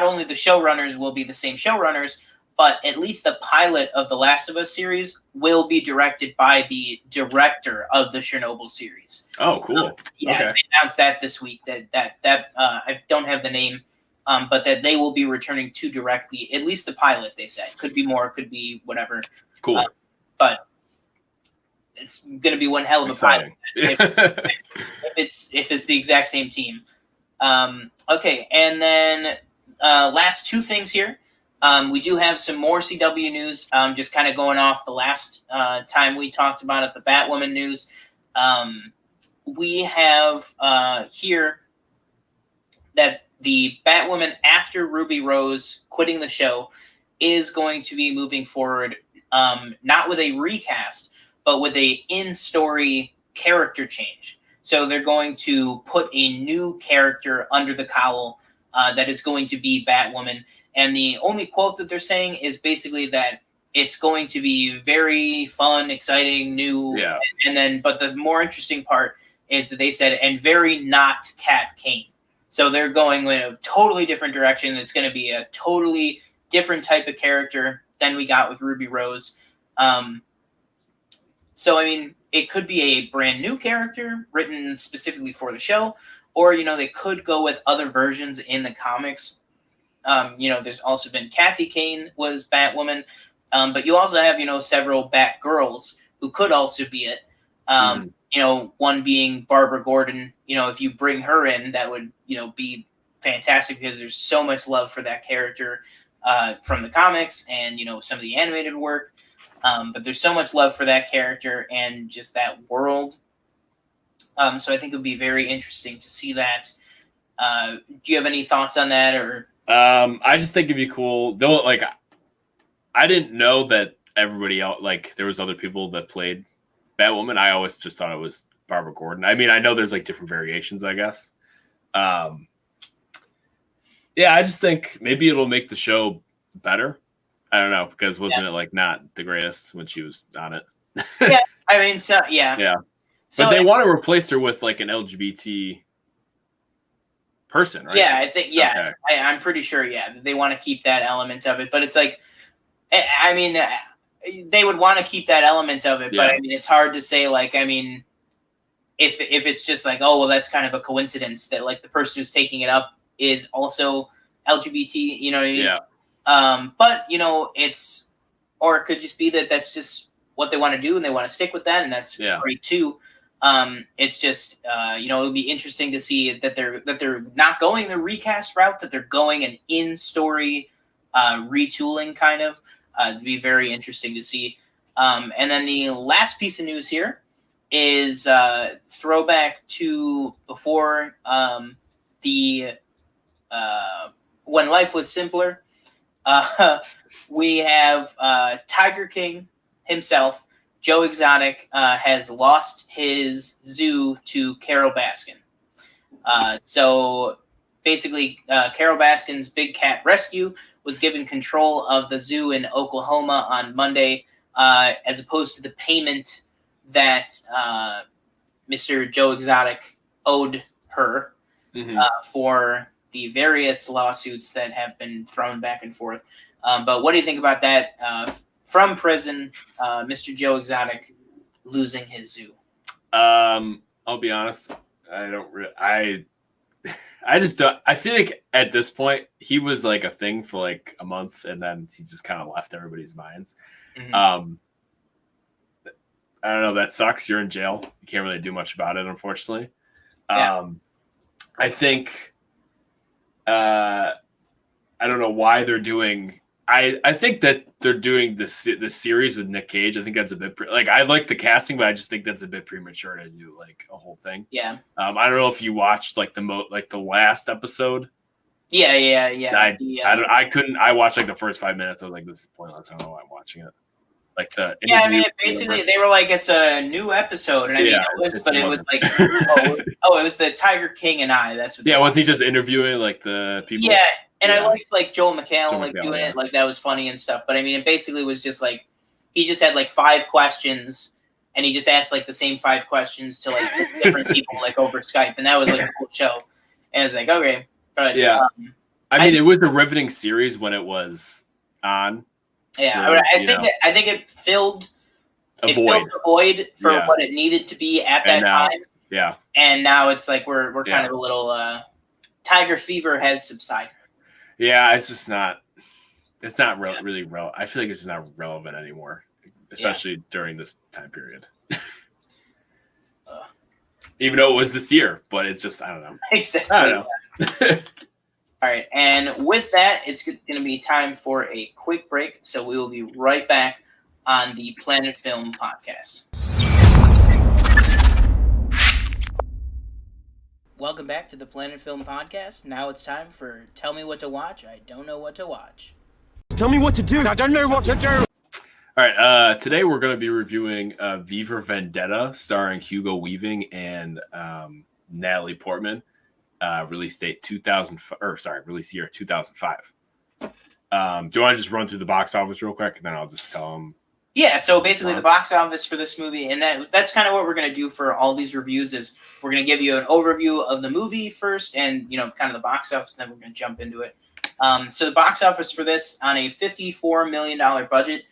only the showrunners will be the same showrunners, but at least the pilot of the Last of Us series will be directed by the director of the Chernobyl series. Oh, cool. They announced that this week. That I don't have the name, but that they will be returning to directly at least the pilot. They said could be more, could be whatever. Cool, but it's going to be one hell of a pilot if it's the exact same team. Okay, and then last 2 things here. We do have some more CW news, just kind of going off the last time we talked about it, the Batwoman news. We have here that the Batwoman, after Ruby Rose quitting the show, is going to be moving forward, not with a recast, but with a in-story character change. So they're going to put a new character under the cowl that is going to be Batwoman. And the only quote that they're saying is basically that it's going to be very fun, exciting, new. Yeah. But the more interesting part is that they said, and very not Cat Kane. So they're going in a totally different direction. It's going to be a totally different type of character than we got with Ruby Rose. So, I mean, it could be a brand new character written specifically for the show, or, they could go with other versions in the comics. There's also been Kathy Kane was Batwoman, but you also have, several Batgirls who could also be it. One being Barbara Gordon. If you bring her in, that would, be fantastic because there's so much love for that character from the comics and, some of the animated work. But there's so much love for that character and just that world. So I think it would be very interesting to see that. Do you have any thoughts on that, or? I just think it'd be cool. Though, like, I didn't know that everybody else, like, there was other people that played Batwoman. I always just thought it was Barbara Gordon. I mean, I know there's like different variations, I guess. Yeah, I just think maybe it'll make the show better. I don't know, because wasn't it like not the greatest when she was on it? Yeah, I mean, so yeah. Yeah. So But they want to replace her with like an LGBT person, right? yeah, I think Okay. I'm pretty sure. Yeah, they want to keep that element of it, but it's like, I mean, they would want to keep that element of it, but Yeah. I mean, it's hard to say. Like, I mean, if it's just like, oh well, that's kind of a coincidence that like the person who's taking it up is also LGBT. You know what I mean? Yeah. But you know, it's, or it could just be that that's just what they want to do and they want to stick with that, and that's Yeah. great too. It's just you know, it would be interesting to see that they're not going the recast route, that they're going an in-story retooling kind of. It'd be very interesting to see. And then the last piece of news here is throwback to before the when life was simpler. We have Tiger King himself, Joe Exotic, has lost his zoo to Carol Baskin. So basically, Carol Baskin's Big Cat Rescue was given control of the zoo in Oklahoma on Monday, as opposed to the payment that Mr. Joe Exotic owed her for the various lawsuits that have been thrown back and forth. But what do you think about that? From prison, Mr. Joe Exotic losing his zoo. I'll be honest. I don't. I just don't. I feel like at this point he was like a thing for like a month, and then he just kind of left everybody's minds. Mm-hmm. I don't know. That sucks. You're in jail. You can't really do much about it, unfortunately. Yeah. I think. I don't know why they're doing. I think that they're doing this series with Nick Cage. I think that's a bit like I like the casting, but I just think that's a bit premature to do like a whole thing. Yeah. I don't know if you watched like the last episode. Yeah. I couldn't. I watched like the first 5 minutes. I was like, this is pointless. I don't know why I'm watching it. Like the yeah, I mean, basically they were like, it's a new episode, and I mean, it was like, it was the Tiger King and I. That's what. Yeah, was he just interviewing like the people? Yeah, and I liked like Joel McHale McHale, doing it, like that was funny and stuff. But I mean, it basically was just like he just had like 5 questions, and he just asked like the same 5 questions to like different people like over Skype, and that was like a cool show. And I was like, okay, but yeah, I mean, it was a riveting series when it was on. Yeah, I think it filled the void for what it needed to be at that time. Yeah, and now it's like we're kind of a little Tiger fever has subsided. Yeah, it's just not. It's not really relevant. I feel like it's just not relevant anymore, especially during this time period. Even though it was this year, but it's just I don't know. Exactly. I don't know. All right, and with that, it's going to be time for a quick break. So we will be right back on the Planet Film Podcast. Welcome back to the Planet Film Podcast. Now it's time for Tell Me What to Watch. I don't know what to watch. Tell me what to do. I don't know what to do. All right, today we're going to be reviewing V for Vendetta, starring Hugo Weaving and Natalie Portman. Release date release year 2005. Do you want to just run through the box office real quick, and then I'll just tell them? Yeah, so basically the box office for this movie, and that's kind of what we're going to do for all these reviews, is we're going to give you an overview of the movie first and, you know, kind of the box office, and then we're going to jump into it. So the box office for this, on a $54 million budget,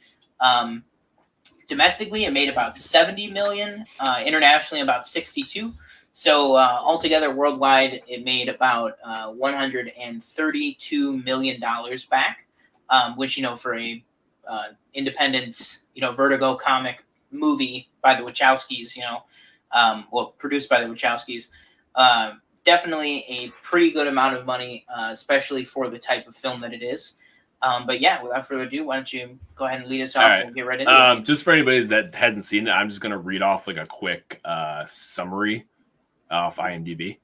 domestically it made about $70 million, internationally about $62. So altogether, worldwide, it made about $132 million back, which, you know, for a independent, you know, Vertigo comic movie by the Wachowskis, you know, produced by the Wachowskis, definitely a pretty good amount of money, especially for the type of film that it is. But yeah, without further ado, why don't you go ahead and lead us off and we'll get right into it. Just for anybody that hasn't seen it, I'm just going to read off like a quick summary off IMDb.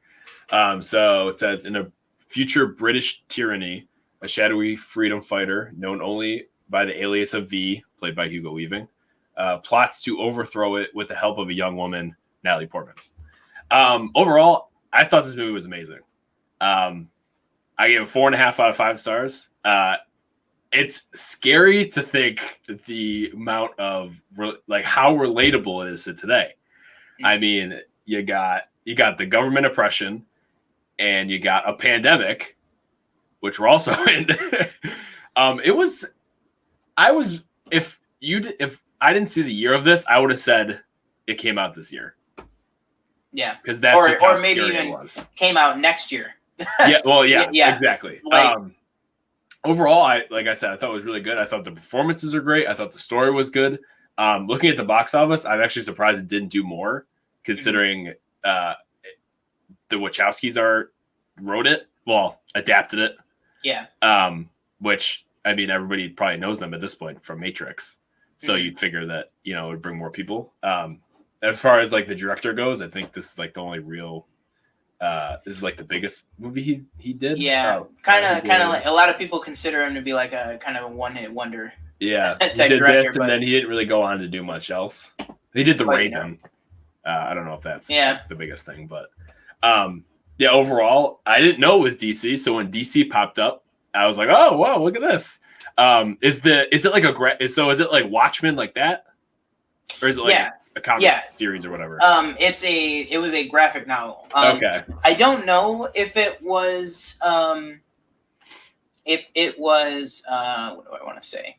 So it says, in a future British tyranny, a shadowy freedom fighter known only by the alias of V, played by Hugo Weaving, plots to overthrow it with the help of a young woman, Natalie Portman. Overall, I thought this movie was amazing. I gave it 4.5 out of 5 stars. It's scary to think the amount of like how relatable it is to today. I mean, you got the government oppression, and you got a pandemic, which we're also in. If I didn't see the year of this, I would have said it came out this year. Yeah, because that's or maybe even came out next year. Yeah, well, yeah, exactly. Like, overall, like I said, I thought it was really good. I thought the performances are great. I thought the story was good. Looking at the box office, I'm actually surprised it didn't do more, considering the Wachowskis wrote it, adapted it. Yeah. Which, I mean, everybody probably knows them at this point from Matrix, so you'd figure that it would bring more people. As far as like the director goes, I think this is like the only real. This is like the biggest movie he did. Yeah, kind of like a lot of people consider him to be like a kind of a one-hit wonder. Yeah, type he did director, this, and then he didn't really go on to do much else. He did the Raven. I don't know if that's the biggest thing, but overall, I didn't know it was DC. So when DC popped up, I was like, oh wow, look at this. Is it like Watchmen like that, or is it like a comic series or whatever? It was a graphic novel. Okay. I don't know if it was what do I want to say?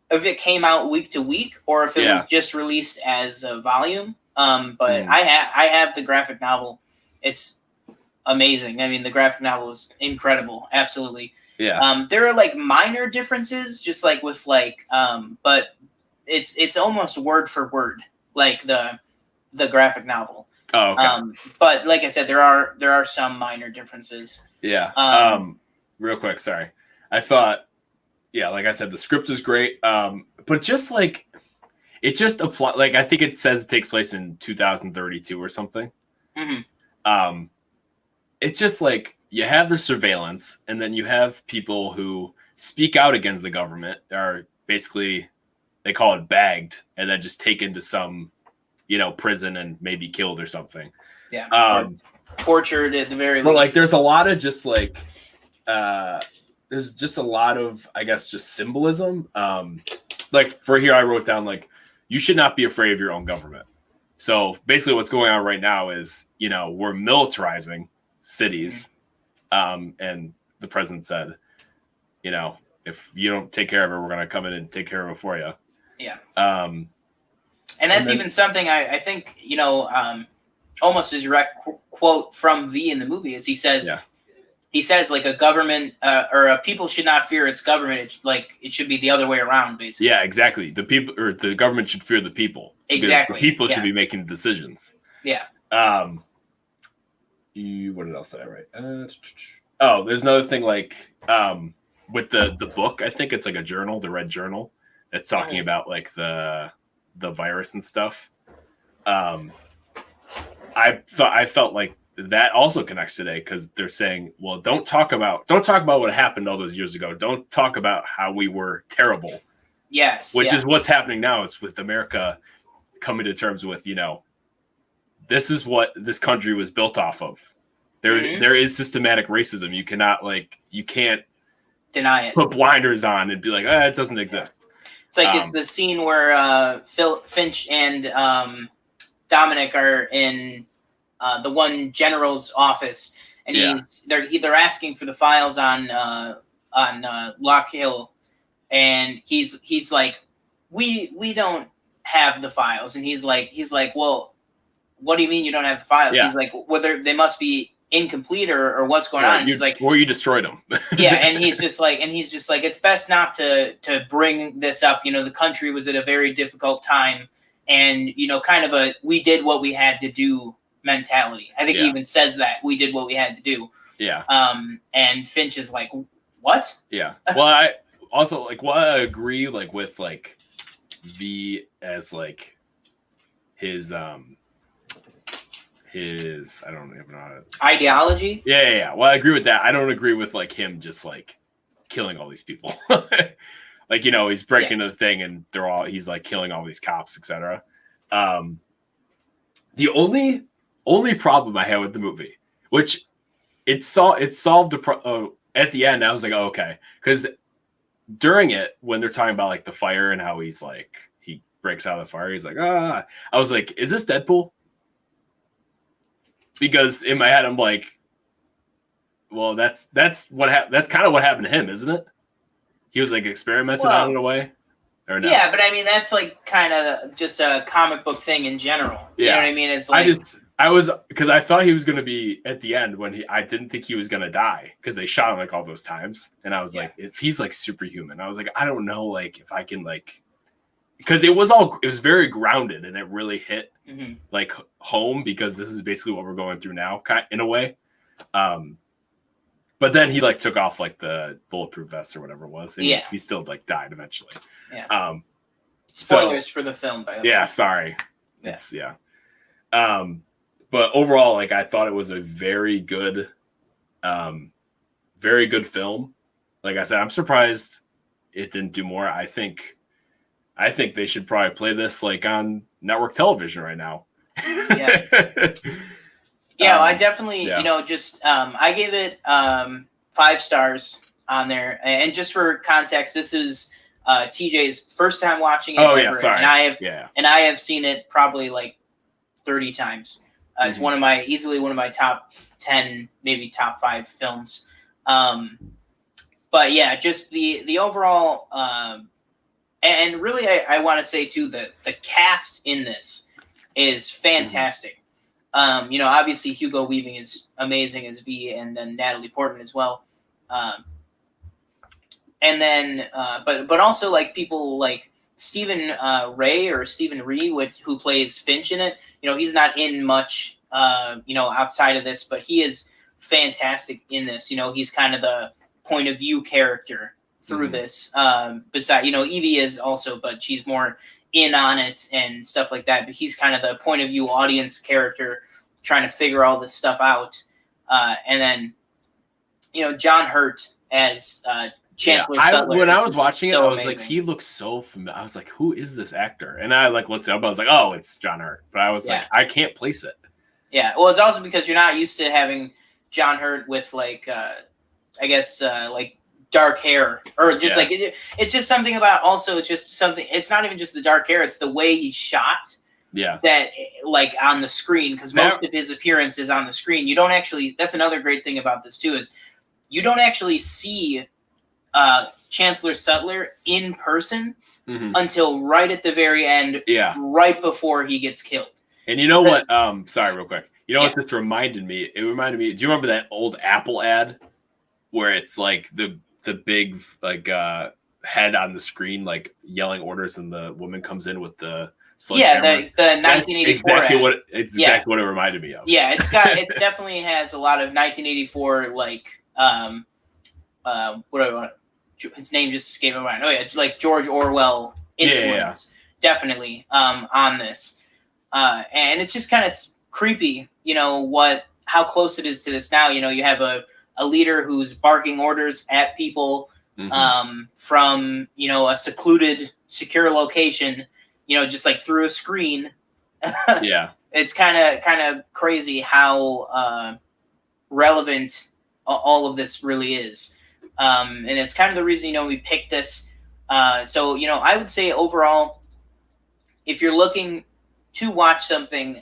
If it came out week to week or if it was just released as a volume. But I have the graphic novel. It's amazing. I mean, the graphic novel is incredible. Absolutely. Yeah. There are like minor differences, just like with like, but it's almost word for word like the graphic novel. Oh, okay. But like I said, there are some minor differences. Yeah. Real quick, sorry. I thought, like I said, the script is great. But just like it just apply. Like I think it says it takes place in 2032 or something. Mm-hmm. It's just like you have the surveillance, and then you have people who speak out against the government, are basically, they call it bagged, and then just taken to some, prison and maybe killed or something. Yeah. Tortured at the very least. But like, there's a lot of just like, there's just a lot of, I guess, just symbolism. Like for here, I wrote down like, you should not be afraid of your own government. So basically what's going on right now is, we're militarizing cities. And the president said, if you don't take care of it, we're going to come in and take care of it for you. Yeah. And that's even something I think, almost a direct quote from V in the movie is he says like a government or a people should not fear its government. It should be the other way around, basically. Yeah, exactly. The people or the government should fear the people. Exactly. The people should be making the decisions. Yeah. What else did I write? There's another thing like with the book. I think it's like a journal, the Red Journal. That's talking about like the virus and stuff. I felt like that also connects today because they're saying, well, don't talk about what happened all those years ago. Don't talk about how we were terrible. Yes. Which is what's happening now. It's with America coming to terms with, this is what this country was built off of. There is systematic racism. You can't deny it. Put blinders on and be like, it doesn't exist. It's like it's the scene where Finch and Dominic are in the one general's office, and they're asking for the files on Lock Hill, and he's like, we don't have the files, and he's like, well, what do you mean you don't have the files? Yeah. He's like, whether they must be incomplete or what's going on. He's like, or you destroyed them. and he's just like, it's best not to bring this up. The country was at a very difficult time, and kind of we did what we had to do mentality. I think he even says that we did what we had to do. Yeah. And Finch is like, what? Yeah. Well, I also like I agree like with like V as like his I don't even know how to ideology. Yeah. Well, I agree with that. I don't agree with like him just like killing all these people. Like, he's breaking the thing and he's like killing all these cops, etc. The only problem I had with the movie, which it solved at the end. I was like, oh, okay, because during it when they're talking about like the fire and how he's like he breaks out of the fire, he's like, ah, I was like, is this Deadpool? Because in my head I'm like, well, that's that's kind of what happened to him, isn't it? He was like experimenting on it in a way. Or no? Yeah, but I mean that's like kind of just a comic book thing in general. Yeah. You know what I mean? It's like I was because I thought he was going to be at the end when I didn't think he was going to die because they shot him like all those times, and I was like, if he's like superhuman, I was like, I don't know, like if I can like, because it was very grounded and it really hit like home because this is basically what we're going through now, in a way. But then he like took off like the bulletproof vest or whatever it was, and he still like died eventually. Yeah. Spoilers for the film, by the way. Yeah, sorry. It's but overall, like I thought it was a very good film. Like I said, I'm surprised it didn't do more. I think they should probably play this like on network television right now. Yeah. Yeah, I definitely, you know, just I gave it 5 stars on there, and just for context, this is TJ's first time watching it. Oh yeah, sorry. And I have seen it probably like 30 times. It's easily one of my top 10, maybe top 5 films. But yeah, just the overall, and really, I want to say too that the cast in this is fantastic. You know, obviously Hugo Weaving is amazing as V, and then Natalie Portman as well. And then, but also like people like Stephen Ray or Stephen Ree, who plays Finch in it. You know, he's not in much, you know, outside of this, but he is fantastic in this. You know, he's kind of the point of view character through this. Besides, you know, Evie is also, but she's more in on it and stuff like that. But he's kind of the point of view audience character trying to figure all this stuff out. And then, you know, John Hurt as Chancellor Sutler. When I was watching it, I was amazing. like, he looks so familiar. I was like, who is this actor? And I like looked it up. I was like, oh, it's John Hurt. But I was like, I can't place it. Yeah, well, it's also because you're not used to having John Hurt with like, I guess like dark hair or just like it's just something about. Also, it's just something. It's not even just the dark hair; it's the way he's shot. Yeah. That like on the screen, because most of his appearance is on the screen. You don't actually. That's another great thing about this too, is you don't actually see Chancellor Sutler in person until right at the very end. Yeah. Right before he gets killed. And you know what? Sorry, real quick. You know what this reminded me? It reminded me. Do you remember that old Apple ad where it's like the big like head on the screen, like yelling orders, and the woman comes in with the the 1984 exactly ad. Exactly what it reminded me of. Yeah, it definitely has a lot of 1984 like what do I want? His name just escaped my mind. Oh yeah, like George Orwell influence definitely on this, and it's just kind of creepy. You know how close it is to this now. You know, you have a leader who's barking orders at people from, you know, a secluded, secure location, you know, just like through a screen. Yeah. It's kind of crazy how relevant all of this really is. And it's kind of the reason, you know, we picked this. So, you know, I would say overall, if you're looking to watch something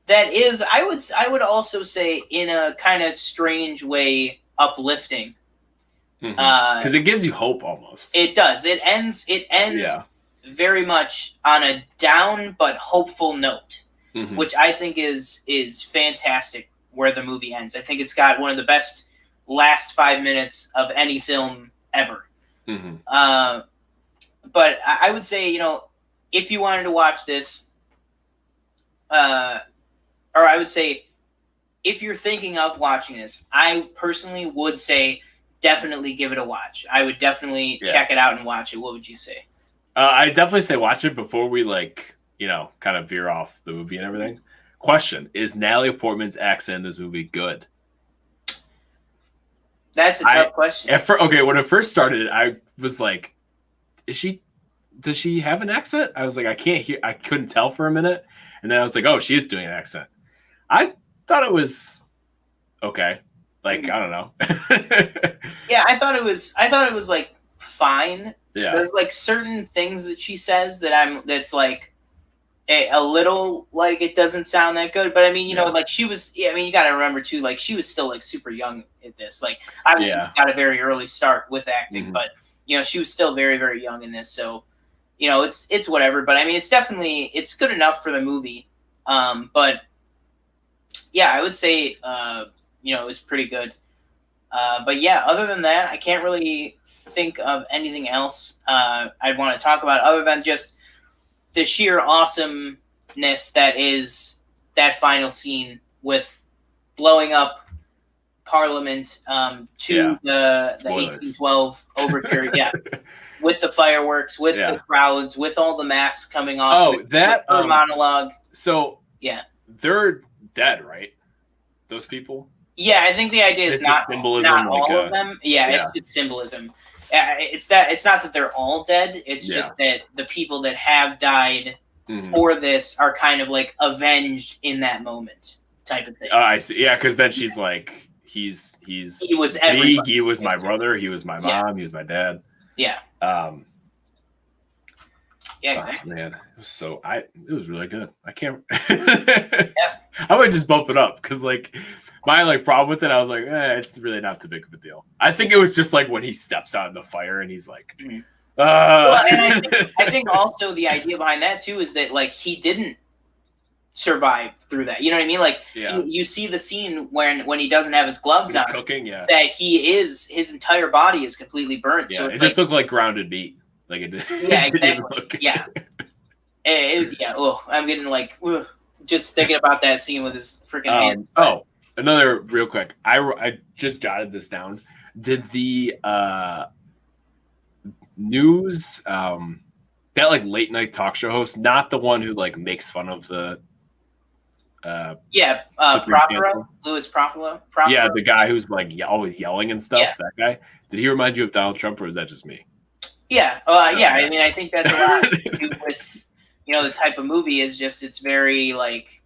that is, I would also say in a kind of strange way, uplifting. Because it gives you hope almost. It does. It ends very much on a down but hopeful note, which I think is fantastic where the movie ends. I think it's got one of the best last 5 minutes of any film ever. But I would say, you know, if you wanted to watch this, or I would say, if you're thinking of watching this, I personally would say definitely give it a watch. I would definitely check it out and watch it. What would you say? I definitely say watch it before we, like, you know, kind of veer off the movie and everything. Question, is Natalie Portman's accent in this movie good? That's a tough question. Okay, when it first started, I was like, does she have an accent? I was like, I couldn't tell for a minute. And then I was like, oh, she is doing an accent. I thought it was okay. Like, I don't know. Yeah, I thought it was like fine. Yeah. There's like certain things that she says that's like a little like it doesn't sound that good. But I mean, you know, like she was. Yeah, I mean, you got to remember too. Like she was still like super young at this. Like obviously got a very early start with acting, but you know, she was still very very young in this. So you know, it's whatever. But I mean, it's good enough for the movie. But yeah, I would say you know, it was pretty good. But yeah, other than that, I can't really think of anything else I'd want to talk about other than just the sheer awesomeness that is that final scene with blowing up Parliament to the 1812 overture. Yeah, with the fireworks, with the crowds, with all the masks coming off. Oh, that monologue. So yeah, they're dead, right? Those people. Yeah, I think the idea is not all of them. Yeah, it's just symbolism. It's not that they're all dead. It's just that the people that have died for this are kind of like avenged in that moment, type of thing. I see. Yeah, because then she's like, he was everybody. He was my brother. He was my mom. He was my dad. Yeah. Yeah, exactly. Oh, man, it was really good. I can't. I would just bump it up because like. My like problem with it, I was like, it's really not too big of a deal. I think it was just like when he steps out in the fire and he's like, Well, and I think also the idea behind that too is that like he didn't survive through that. You know what I mean? Like you see the scene when he doesn't have his gloves on, cooking, that his entire body is completely burnt. Yeah, so it just looked like grounded meat. Like it. Yeah, exactly. Yeah. Yeah. Oh, I'm getting like just thinking about that scene with his freaking hands. Oh. Another real quick. I just jotted this down. Did the news that like late night talk show host, not the one who like makes fun of the Prothero, Louis Prothero? Yeah, the guy who's like always yelling and stuff. Yeah. That guy. Did he remind you of Donald Trump, or is that just me? Yeah. Yeah. I mean, I think that's a lot to do with the type of movie is just it's very like.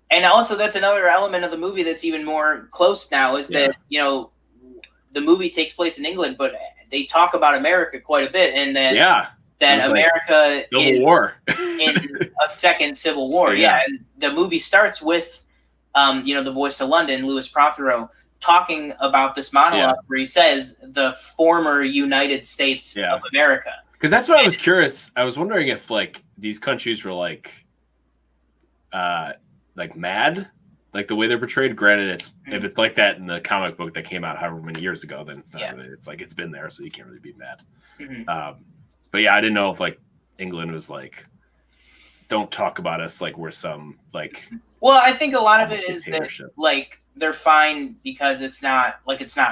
And also, that's another element of the movie that's even more close now is that, the movie takes place in England, but they talk about America quite a bit. And that America like Civil War. in a second Civil War. Yeah. And the movie starts with, the voice of London, Louis Prothero, talking about this monologue where he says the former United States of America. Because that's what I was curious. I was wondering if, like, these countries were, like mad, like the way they're portrayed. Granted, if it's like that in the comic book that came out however many years ago, then it's not really, it's like it's been there, so you can't really be mad. But yeah, I didn't know if like England was like, don't talk about us like we're some like. Well, I think a lot of it is that like they're fine because it's not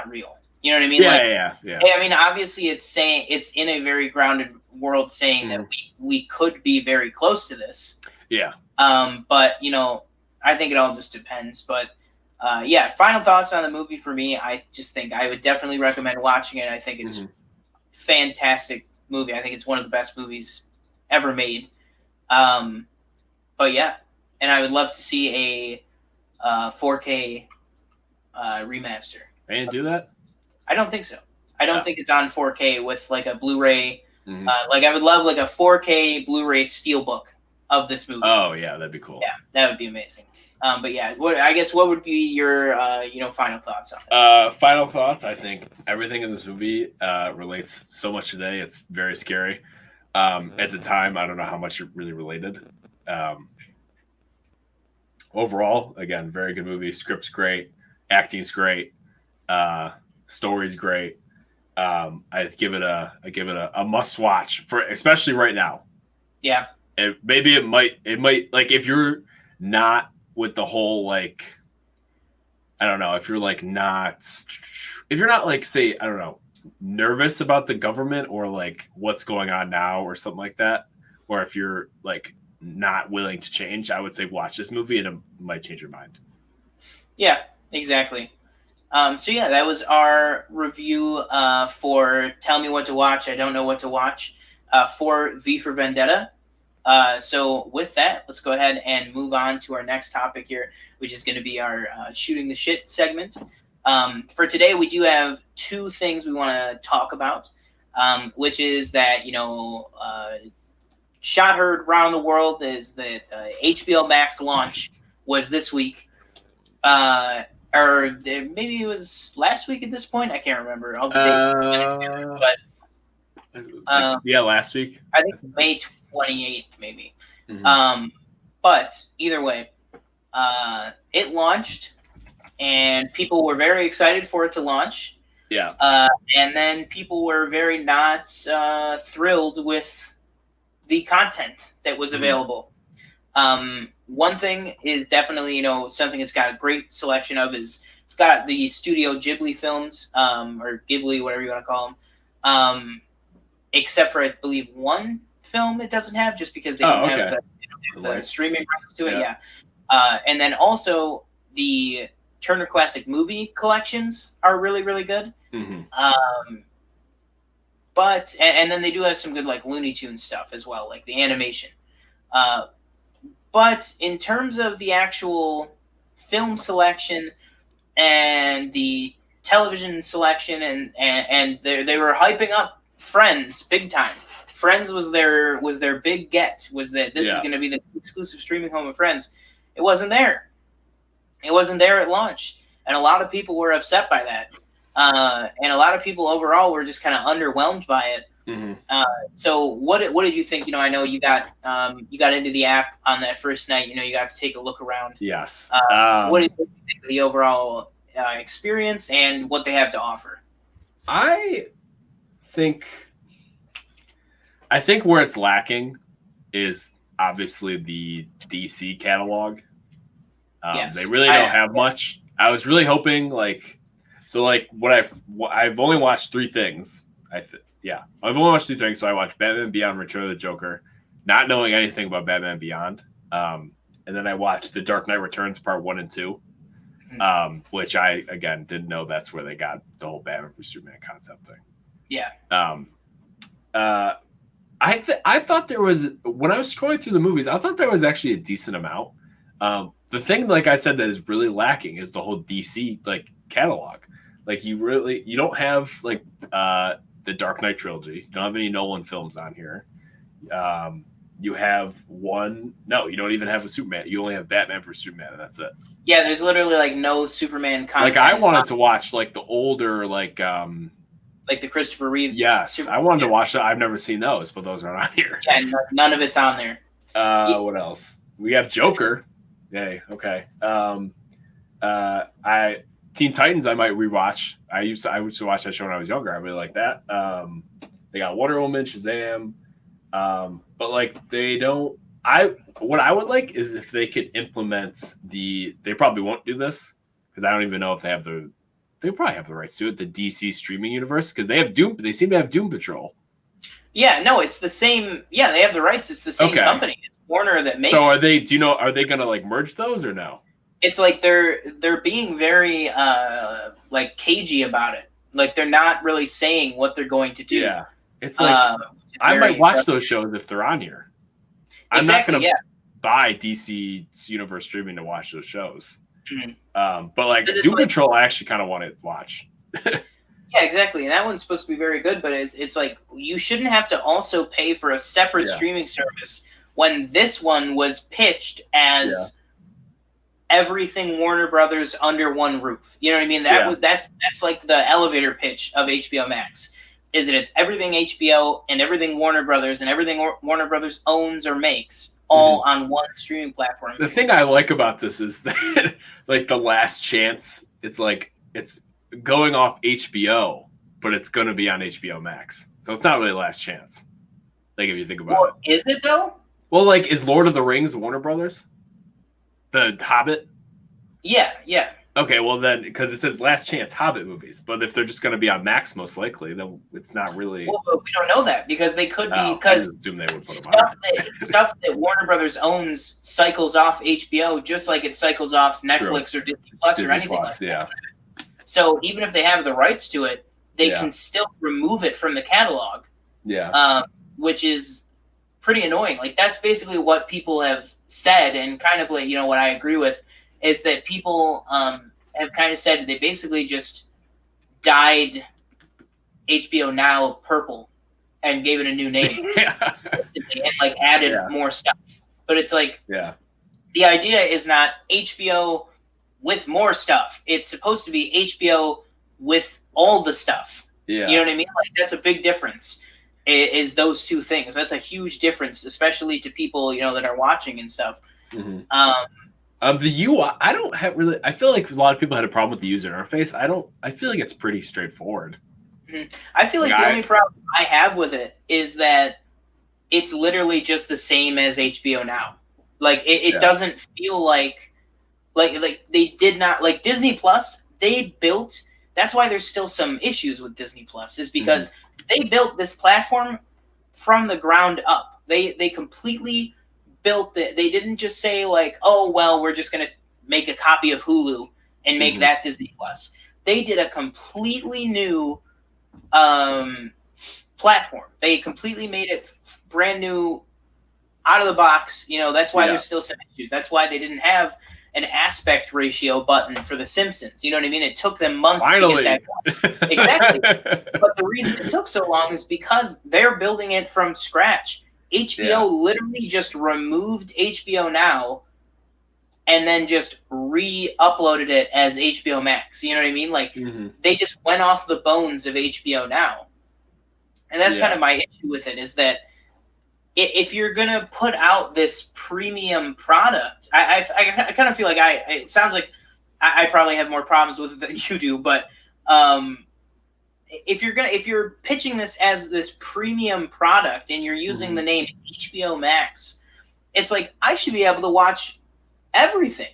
real. You know what I mean? Yeah. I mean, obviously, it's in a very grounded world saying that we could be very close to this. Yeah. But I think it all just depends. But final thoughts on the movie for me. I just think I would definitely recommend watching it. I think it's a fantastic movie. I think it's one of the best movies ever made. But yeah, and I would love to see a 4K remaster. They didn't do that? I don't think so. I don't think it's on 4K with like a Blu-ray. Like I would love like a 4K Blu-ray steelbook of this movie. Oh yeah, that'd be cool. Yeah, that would be amazing. But yeah, what would be your final thoughts on it? Final thoughts. I think everything in this movie relates so much today. It's very scary. At the time, I don't know how much it really related. Overall, again, very good movie. Script's great, acting's great, story's great. I give it a must watch for especially right now. Yeah. It might like if you're not with the whole like I don't know if you're not like say I don't know nervous about the government or like what's going on now or something like that, or if you're like not willing to change, I would say watch this movie and it might change your mind. Yeah, exactly. So yeah, that was our review for Tell Me What to Watch. I Don't Know What to Watch for V for Vendetta. So with that, let's go ahead and move on to our next topic here, which is going to be our shooting the shit segment. For today, we do have two things we want to talk about, which is that, shot heard around the world is that HBOMAX launch was this week. Or maybe it was last week at this point. I can't remember. Last week. I think May 28th, maybe. Mm-hmm. But either way, it launched, and people were very excited for it to launch. Yeah. And then people were very not thrilled with the content that was available. One thing is definitely, something it's got a great selection of is it's got the Studio Ghibli films, or Ghibli, whatever you want to call them, except for, I believe, one film it doesn't have, just because they don't have the streaming rights to it. Yeah. And then also the Turner Classic Movie collections are really, really good. Mm-hmm. But then they do have some good like Looney Tunes stuff as well, like the animation. But in terms of the actual film selection and the television selection, and they were hyping up Friends big time. Friends was their big get, was that this is going to be the exclusive streaming home of Friends. It wasn't there. It wasn't there at launch, and a lot of people were upset by that. And a lot of people overall were just kind of underwhelmed by it. Mm-hmm. So what did you think? I know you got into the app on that first night. You got to take a look around. Yes. What did you think of the overall experience and what they have to offer? I think where it's lacking is obviously the DC catalog. Yes. They really don't have much. I was really hoping I've only watched three things. I've only watched three things. So I watched Batman Beyond: Return of the Joker, not knowing anything about Batman Beyond. And then I watched The Dark Knight Returns Part 1 and 2, which I, again, didn't know that's where they got the whole Batman vs Superman concept thing. Yeah. I thought there was, when I was scrolling through the movies, I thought there was actually a decent amount. The thing, like I said, that is really lacking is the whole DC catalog. You don't have the Dark Knight trilogy. You don't have any Nolan films on here. You have one. No, you don't even have a Superman. You only have Batman vs Superman, and that's it. Yeah, there's literally no Superman content. I wanted to watch the older the Christopher Reeve. Yes, Superman. I wanted to watch that. I've never seen those, but those aren't on here. Yeah, none of it's on there. What else? We have Joker. Yay. Okay. Teen Titans I might rewatch. I used to watch that show when I was younger. I really like that. They got Wonder Woman, Shazam. But they don't. What I would like is if they could implement they probably won't do this because I don't even know if they have they probably have the rights to it, the DC streaming universe, because they have Doom. They seem to have Doom Patrol. Yeah, no, it's the same. Yeah, they have the rights. It's the same company. It's Warner that makes. So are they? Do you know? Are they gonna merge those or no? It's they're being very cagey about it. They're not really saying what they're going to do. Yeah, it's I might watch those shows if they're on here. I'm not gonna buy DC Universe streaming to watch those shows. Mm-hmm. But Doom Patrol, I actually kind of want to watch. Yeah, exactly. And that one's supposed to be very good, but it's you shouldn't have to also pay for a separate streaming service when this one was pitched as everything Warner Brothers under one roof. You know what I mean? That's the elevator pitch of HBO Max. Is that it's everything HBO and everything Warner Brothers and everything Warner Brothers owns or makes all on one streaming platform. The thing I like about this is that the last chance, it's going off HBO, but it's going to be on HBO Max. So it's not really last chance. If you think about it. Is it though? Well, is Lord of the Rings Warner Brothers? The Hobbit? Yeah. Okay, well then, because it says last chance Hobbit movies, but if they're just going to be on Max, most likely, then it's not really. Well, we don't know that because they could be because assume they would put them on. stuff that Warner Brothers owns cycles off HBO just like it cycles off Netflix or Disney Plus or anything like that. So even if they have the rights to it, they can still remove it from the catalog. Yeah, which is pretty annoying. Like that's basically what people have said, and kind of like what I agree with is that people have kind of said they basically just dyed HBO Now purple and gave it a new name and like added more stuff. But it's like the idea is not HBO with more stuff. It's supposed to be HBO with all the stuff. Yeah. You know what I mean? Like that's a big difference. Is those two things? That's a huge difference, especially to people that are watching and stuff. Mm-hmm. The UI, I don't have really. I feel like a lot of people had a problem with the user interface. I feel like it's pretty straightforward. Mm-hmm. I feel like the only problem I have with it is that it's literally just the same as HBO Now. Like it doesn't feel like they did not like Disney Plus. They built. That's why there's still some issues with Disney Plus is because they built this platform from the ground up. They completely built it. They didn't just say like, oh well, we're just gonna make a copy of Hulu and make that Disney Plus. They did a completely new platform. They completely made it brand new, out of the box. That's why there's still some issues. That's why they didn't have an aspect ratio button for The Simpsons. You know what I mean? It took them months to get that. Exactly. But the reason it took so long is because they're building it from scratch. HBO literally just removed HBO Now and then just re-uploaded it as HBOMAX. You know what I mean? Like they just went off the bones of HBO Now. And that's kind of my issue with it is that if you're going to put out this premium product, I kind of feel like it sounds like I probably have more problems with it than you do, but if you're pitching this as this premium product and you're using the name HBO Max, it's like I should be able to watch everything.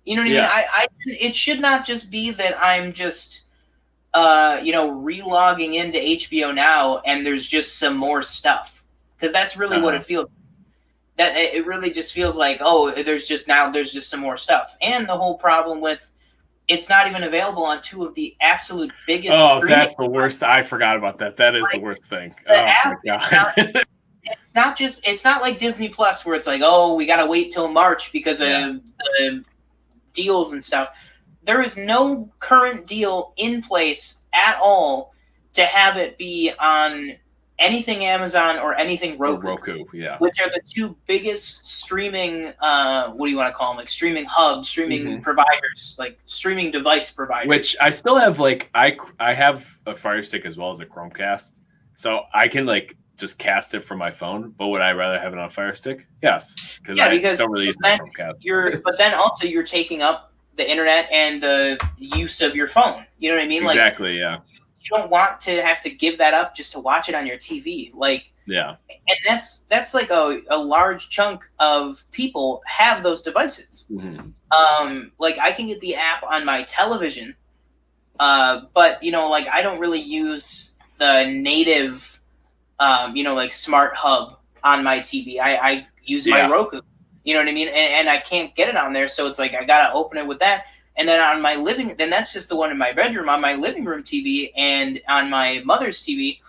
You know what I mean? It should not just be that I'm just relogging into HBO Now and there's just some more stuff. Because that's really what it feels. That it really just feels like, oh, there's just some more stuff. And the whole problem with it's not even available on two of the absolute biggest. Oh, that's the worst. I forgot about that. That is the worst thing. Oh my God. It's not like Disney Plus where it's like, oh, we gotta wait till March because of the deals and stuff. There is no current deal in place at all to have it be on anything Amazon or anything Roku. Which are the two biggest streaming, what do you want to call them? Like streaming hubs, streaming providers, like streaming device providers. Which I still have, like, I have a Fire Stick as well as a Chromecast. So I can, like, just cast it from my phone. But would I rather have it on Fire Stick? Yes. Because I don't really use the Chromecast. But then also you're taking up the internet and the use of your phone. You know what I mean? Exactly, yeah. You don't want to have to give that up just to watch it on your TV. And that's like a large chunk of people have those devices. Like I can get the app on my television, but I don't really use the native, like smart hub on my TV. I use my Roku. You know what I mean? And I can't get it on there, so it's like I gotta open it with that. And then on my then that's just the one in my bedroom. On my living room TV and on my mother's TV,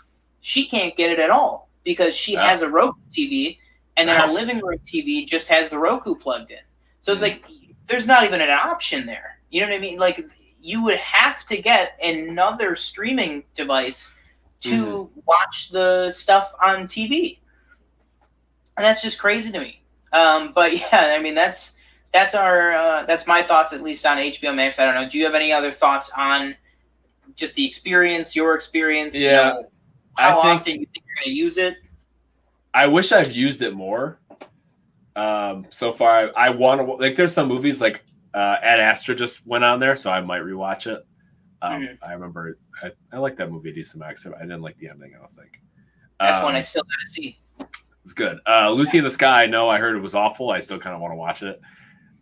she can't get it at all because she has a Roku TV, and then our living room TV just has the Roku plugged in. So it's like there's not even an option there. You know what I mean? Like you would have to get another streaming device to watch the stuff on TV, and that's just crazy to me. But yeah, I mean that's my thoughts at least on HBO Max. I don't know. Do you have any other thoughts on just the experience, your experience? Yeah. How often you think you're going to use it? I wish I've used it more. So far, I want to, like, there's some movies like Ad Astra just went on there, so I might rewatch it. I remember I like that movie, Decent Max. I didn't like the ending, I don't think. That's one I still got to see. It's good. Lucy in the Sky, no, I heard it was awful. I still kind of want to watch it.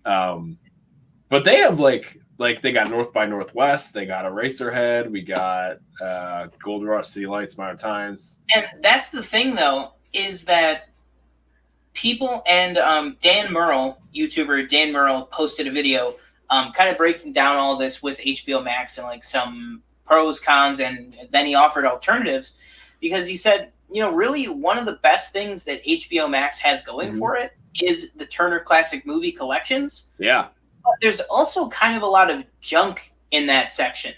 But they have like they got North by Northwest, they got Eraserhead, we got Gold Rush, City Lights, Modern Times. And that's the thing though, is that people and Dan Murrell, YouTuber Dan Murrell, posted a video kind of breaking down all this with HBO Max and like some pros, cons, and then he offered alternatives because he said, really one of the best things that HBO Max has going for it is the Turner Classic Movie Collections. Yeah. But there's also kind of a lot of junk in that section.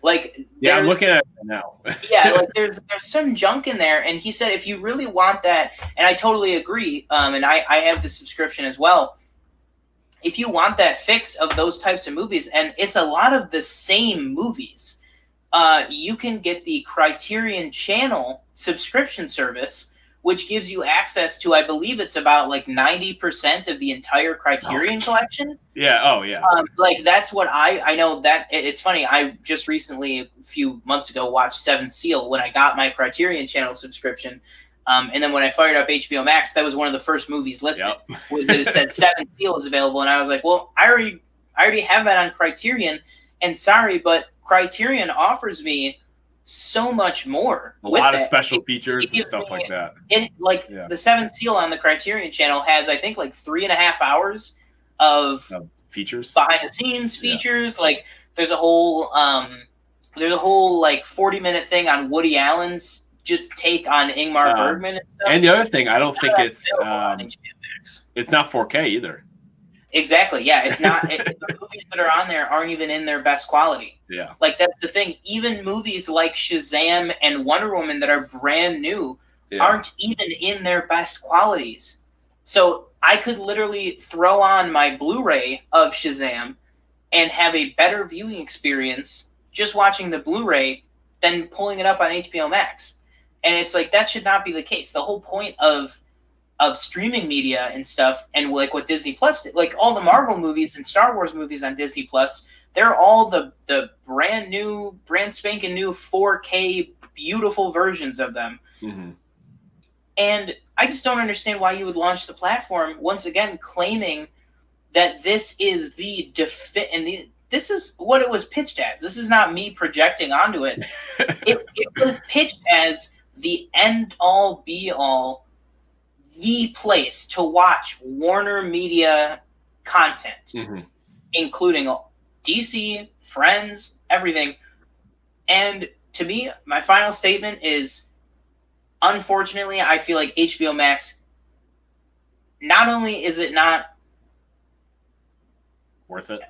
Like, yeah, I'm looking at it now. yeah, like there's some junk in there, and he said if you really want that, and I totally agree, and I have the subscription as well. If you want that fix of those types of movies, and it's a lot of the same movies, you can get the Criterion Channel subscription service, which gives you access to, I believe it's about like 90% of the entire Criterion collection. Yeah. Oh, yeah. Like that's what I know. That it's funny. I just recently, a few months ago, watched Seventh Seal when I got my Criterion Channel subscription. And then when I fired up HBO Max, that was one of the first movies listed. Was that it said Seventh Seal is available, and I was like, well, I already have that on Criterion, and sorry, but Criterion offers me so much more. A lot of special features and stuff like that. The Seventh Seal on the Criterion Channel has, I think, like 3.5 hours of features, behind the scenes features. Yeah. Like there's a whole like 40-minute thing on Woody Allen's just take on Ingmar Bergman and stuff. And the other thing, I don't think it's not 4K either. Exactly. Yeah, it's not. The movies that are on there aren't even in their best quality. Yeah. Like that's the thing. Even movies like Shazam and Wonder Woman that are brand new aren't even in their best qualities. So I could literally throw on my Blu-ray of Shazam and have a better viewing experience just watching the Blu-ray than pulling it up on HBO Max. And it's like that should not be the case. The whole point of streaming media and stuff, and like what Disney Plus did, like all the Marvel movies and Star Wars movies on Disney Plus, they're all the brand spanking new 4K beautiful versions of them. Mm-hmm. And I just don't understand why you would launch the platform once again claiming that this is this is what it was pitched as. This is not me projecting onto it. It was pitched as the end all be all, the place to watch Warner Media content, including DC, Friends, everything. And to me, my final statement is, unfortunately, I feel like HBO Max, not only is it not worth it,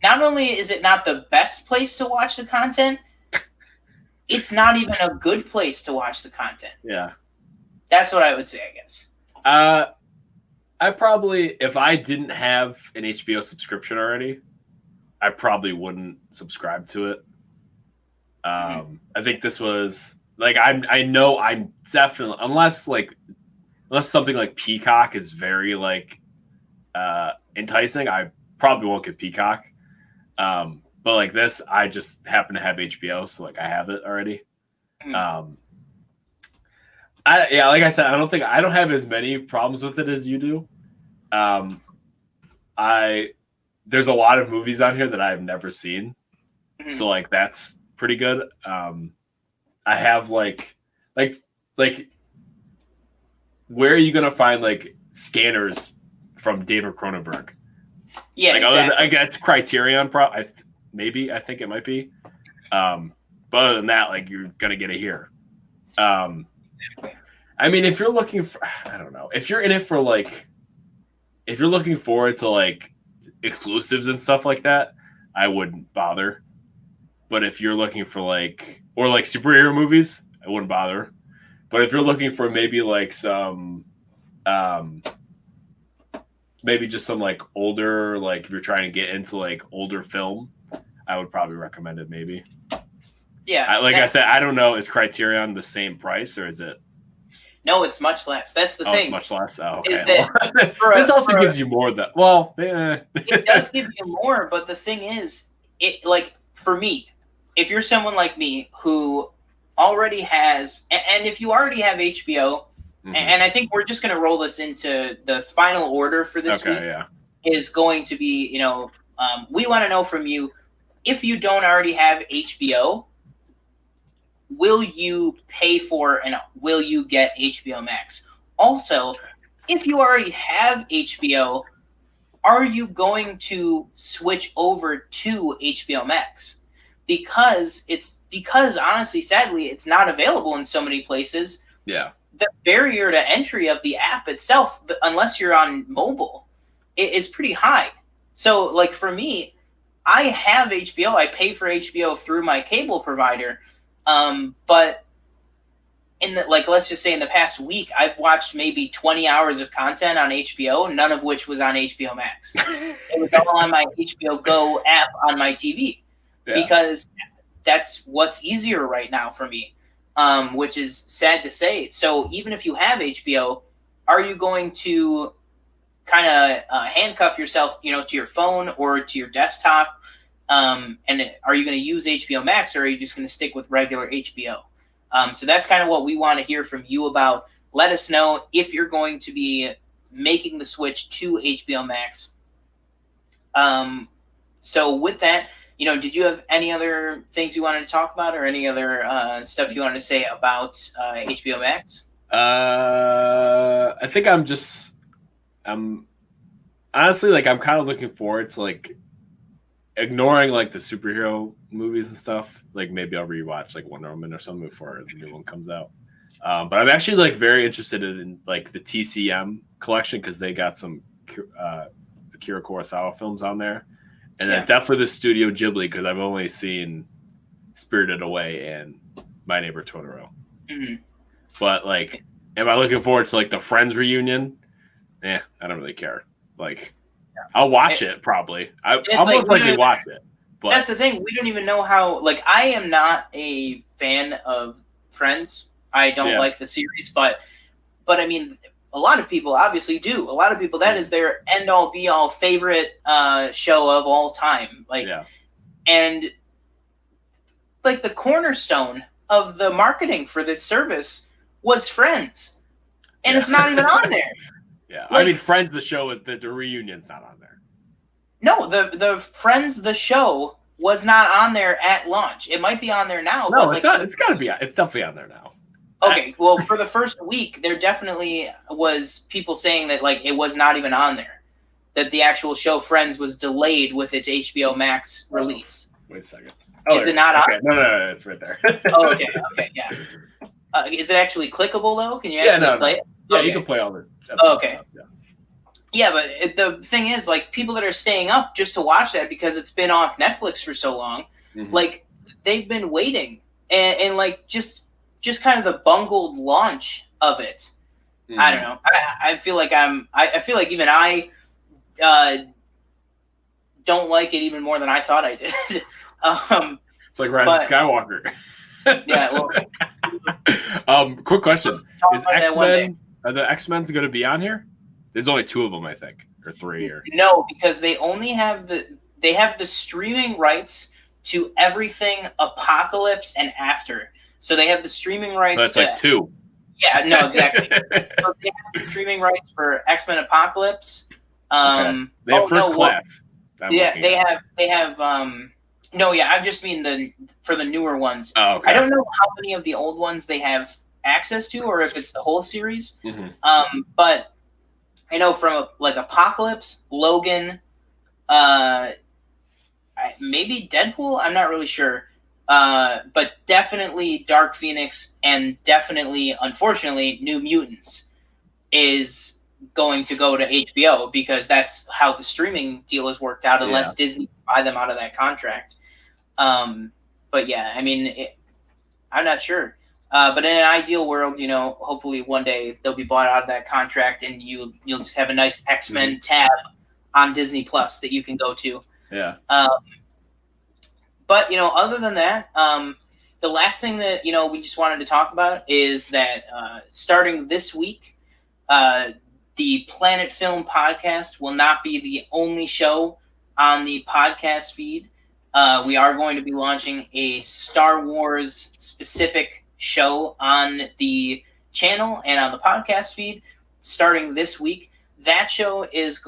not only is it not the best place to watch the content, it's not even a good place to watch the content. Yeah. That's what I would say, I guess. I probably, if I didn't have an HBO subscription already, I probably wouldn't subscribe to it. I think this was like, I know I'm definitely, unless something like Peacock is very like enticing, I probably won't get Peacock. But like this, I just happen to have HBO, so like I have it already. Like I said, I don't have as many problems with it as you do. There's a lot of movies on here that I've never seen, so like that's pretty good. I have like where are you gonna find like Scanners from David Cronenberg? Yeah, like exactly. I guess Criterion, I think it might be. But other than that, like you're gonna get it here. I mean, if you're looking for, I don't know, if you're in it for like, if you're looking forward to like exclusives and stuff like that, I wouldn't bother. But if you're looking for like, or like superhero movies, I wouldn't bother. But if you're looking for maybe like some, maybe just some like older, like if you're trying to get into like older film, I would probably recommend it maybe. Yeah. I said, I don't know, is Criterion the same price or is it? No, it's much less. That's the thing. Much less. Oh, okay. Is that this also gives you more than it does give you more, but the thing is, it like for me, if you're someone like me who already has, and if you already have HBO, and I think we're just going to roll this into the final order for this week, is going to be, we want to know from you, if you don't already have HBO, will you pay for and will you get HBO Max? Also, if you already have HBO, are you going to switch over to HBO Max? Because honestly, sadly, it's not available in so many places. Yeah. the barrier to entry of the app itself, unless you're on mobile, is pretty high. So, like for me, I have HBO. I pay for HBO through my cable provider, but let's just say in the past week, I've watched maybe 20 hours of content on HBO, none of which was on HBO Max. It was all on my HBO Go app on my TV because that's what's easier right now for me, which is sad to say. So even if you have HBO, are you going to kind of handcuff yourself, to your phone or to your desktop? And are you going to use HBO Max, or are you just going to stick with regular HBO? So that's kind of what we want to hear from you about. Let us know if you're going to be making the switch to HBO Max. So with that, did you have any other things you wanted to talk about, or any other stuff you wanted to say about HBO Max? I think I'm honestly, like, I'm kind of looking forward to, like, ignoring, like, the superhero movies and stuff. Like, maybe I'll rewatch, like, Wonder Woman or something before the new one comes out. But I'm actually, like, very interested in, like, the TCM collection, because they got some Akira Kurosawa films on there. And then definitely the Studio Ghibli, because I've only seen Spirited Away and My Neighbor Totoro. Mm-hmm. But, like, am I looking forward to, like, the Friends reunion? I don't really care. Like, I'll watch it probably. I'll most likely watch it. But that's the thing. We don't even know how. Like, I am not a fan of Friends. I don't like the series, but I mean, a lot of people obviously do. A lot of people, that is their end all be all favorite show of all time. Like, and like the cornerstone of the marketing for this service was Friends, and it's not even on there. Yeah, like, I mean, Friends, the show, is the reunion's not on there. No, the Friends, the show, was not on there at launch. It might be on there now. No, but it's not. It's got to be. It's definitely on there now. Okay, well, for the first week, there definitely was people saying that, like, it was not even on there. That the actual show Friends was delayed with its HBO Max release. Wait a second. Is it not on? No, it's right there. Oh, okay, yeah. Is it actually clickable, though? Can you actually play it? Yeah, you can play all the okay. stuff, Yeah, but the thing is, like, people that are staying up just to watch that because it's been off Netflix for so long, like, they've been waiting. And like, just kind of the bungled launch of it. I don't know. I feel like I feel like even I don't like it even more than I thought I did. It's like Rise of Skywalker. Yeah, well. Quick question. Is X-Men, are the X-Men's going to be on here? There's only 2 of them, I think, or 3. Or no, because they only have the streaming rights to everything Apocalypse and after. So they have the streaming rights. That's like 2. Yeah, no, exactly. So they have the streaming rights for X-Men Apocalypse. Okay. They have First Class. They have. No, yeah, I just mean for the newer ones. Oh, okay. I don't know how many of the old ones they have access to, or if it's the whole series. But I know from like Apocalypse, Logan, maybe Deadpool. I'm not really sure, but definitely Dark Phoenix, and definitely, unfortunately, New Mutants is going to go to HBO, because that's how the streaming deal is worked out, unless Disney can buy them out of that contract. But yeah, I mean, I'm not sure. But in an ideal world, hopefully one day they'll be bought out of that contract, and you'll just have a nice X-Men tab on Disney Plus that you can go to. Yeah. But other than that, the last thing that we just wanted to talk about is that starting this week, the Planet Film podcast will not be the only show on the podcast feed. We are going to be launching a Star Wars specific show on the channel and on the podcast feed starting this week. That show is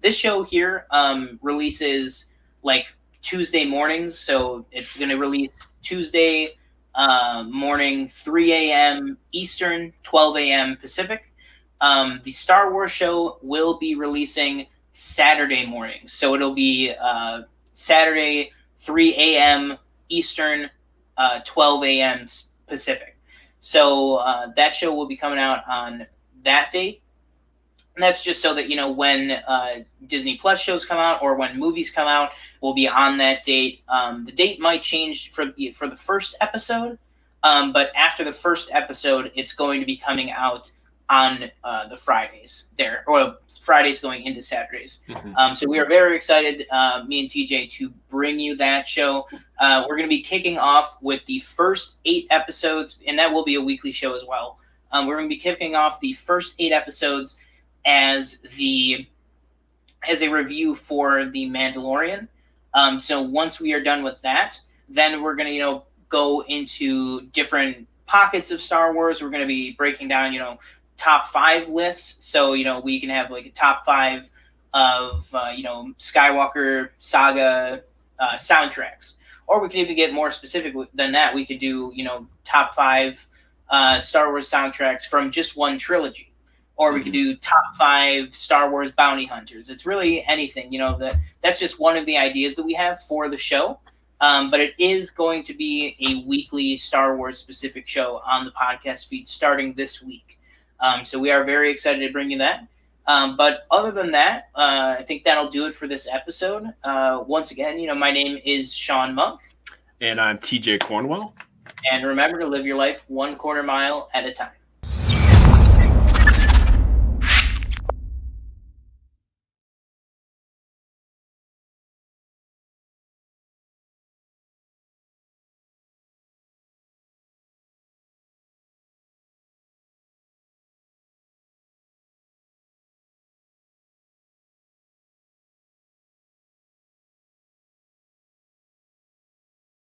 this show here releases like Tuesday mornings, so it's going to release Tuesday morning, 3 a.m. Eastern, 12 a.m. Pacific. The Star Wars show will be releasing Saturday mornings, so it'll be Saturday, 3 a.m. Eastern, 12 a.m. Pacific. So that show will be coming out on that date. And that's just so that, when Disney Plus shows come out or when movies come out, we'll be on that date. The date might change for the first episode, but after the first episode, it's going to be coming out on the Fridays there, or Fridays going into Saturdays. So we are very excited, me and TJ, to bring you that show. We're going to be kicking off with the first 8 episodes, and that will be a weekly show as well. We're going to be kicking off the first 8 episodes as a review for The Mandalorian. So once we are done with that, then we're going to, go into different pockets of Star Wars. We're going to be breaking down, top 5 lists. So, we can have like a top 5 of, Skywalker saga soundtracks. Or we can even get more specific than that. We could do, top 5 Star Wars soundtracks from just one trilogy. Or we could do top 5 Star Wars bounty hunters. It's really anything. That's just one of the ideas that we have for the show. But it is going to be a weekly Star Wars specific show on the podcast feed starting this week. So we are very excited to bring you that. But other than that, I think that'll do it for this episode. Once again, my name is Sean Monk. And I'm TJ Cornwell. And remember to live your life 1/4 mile at a time.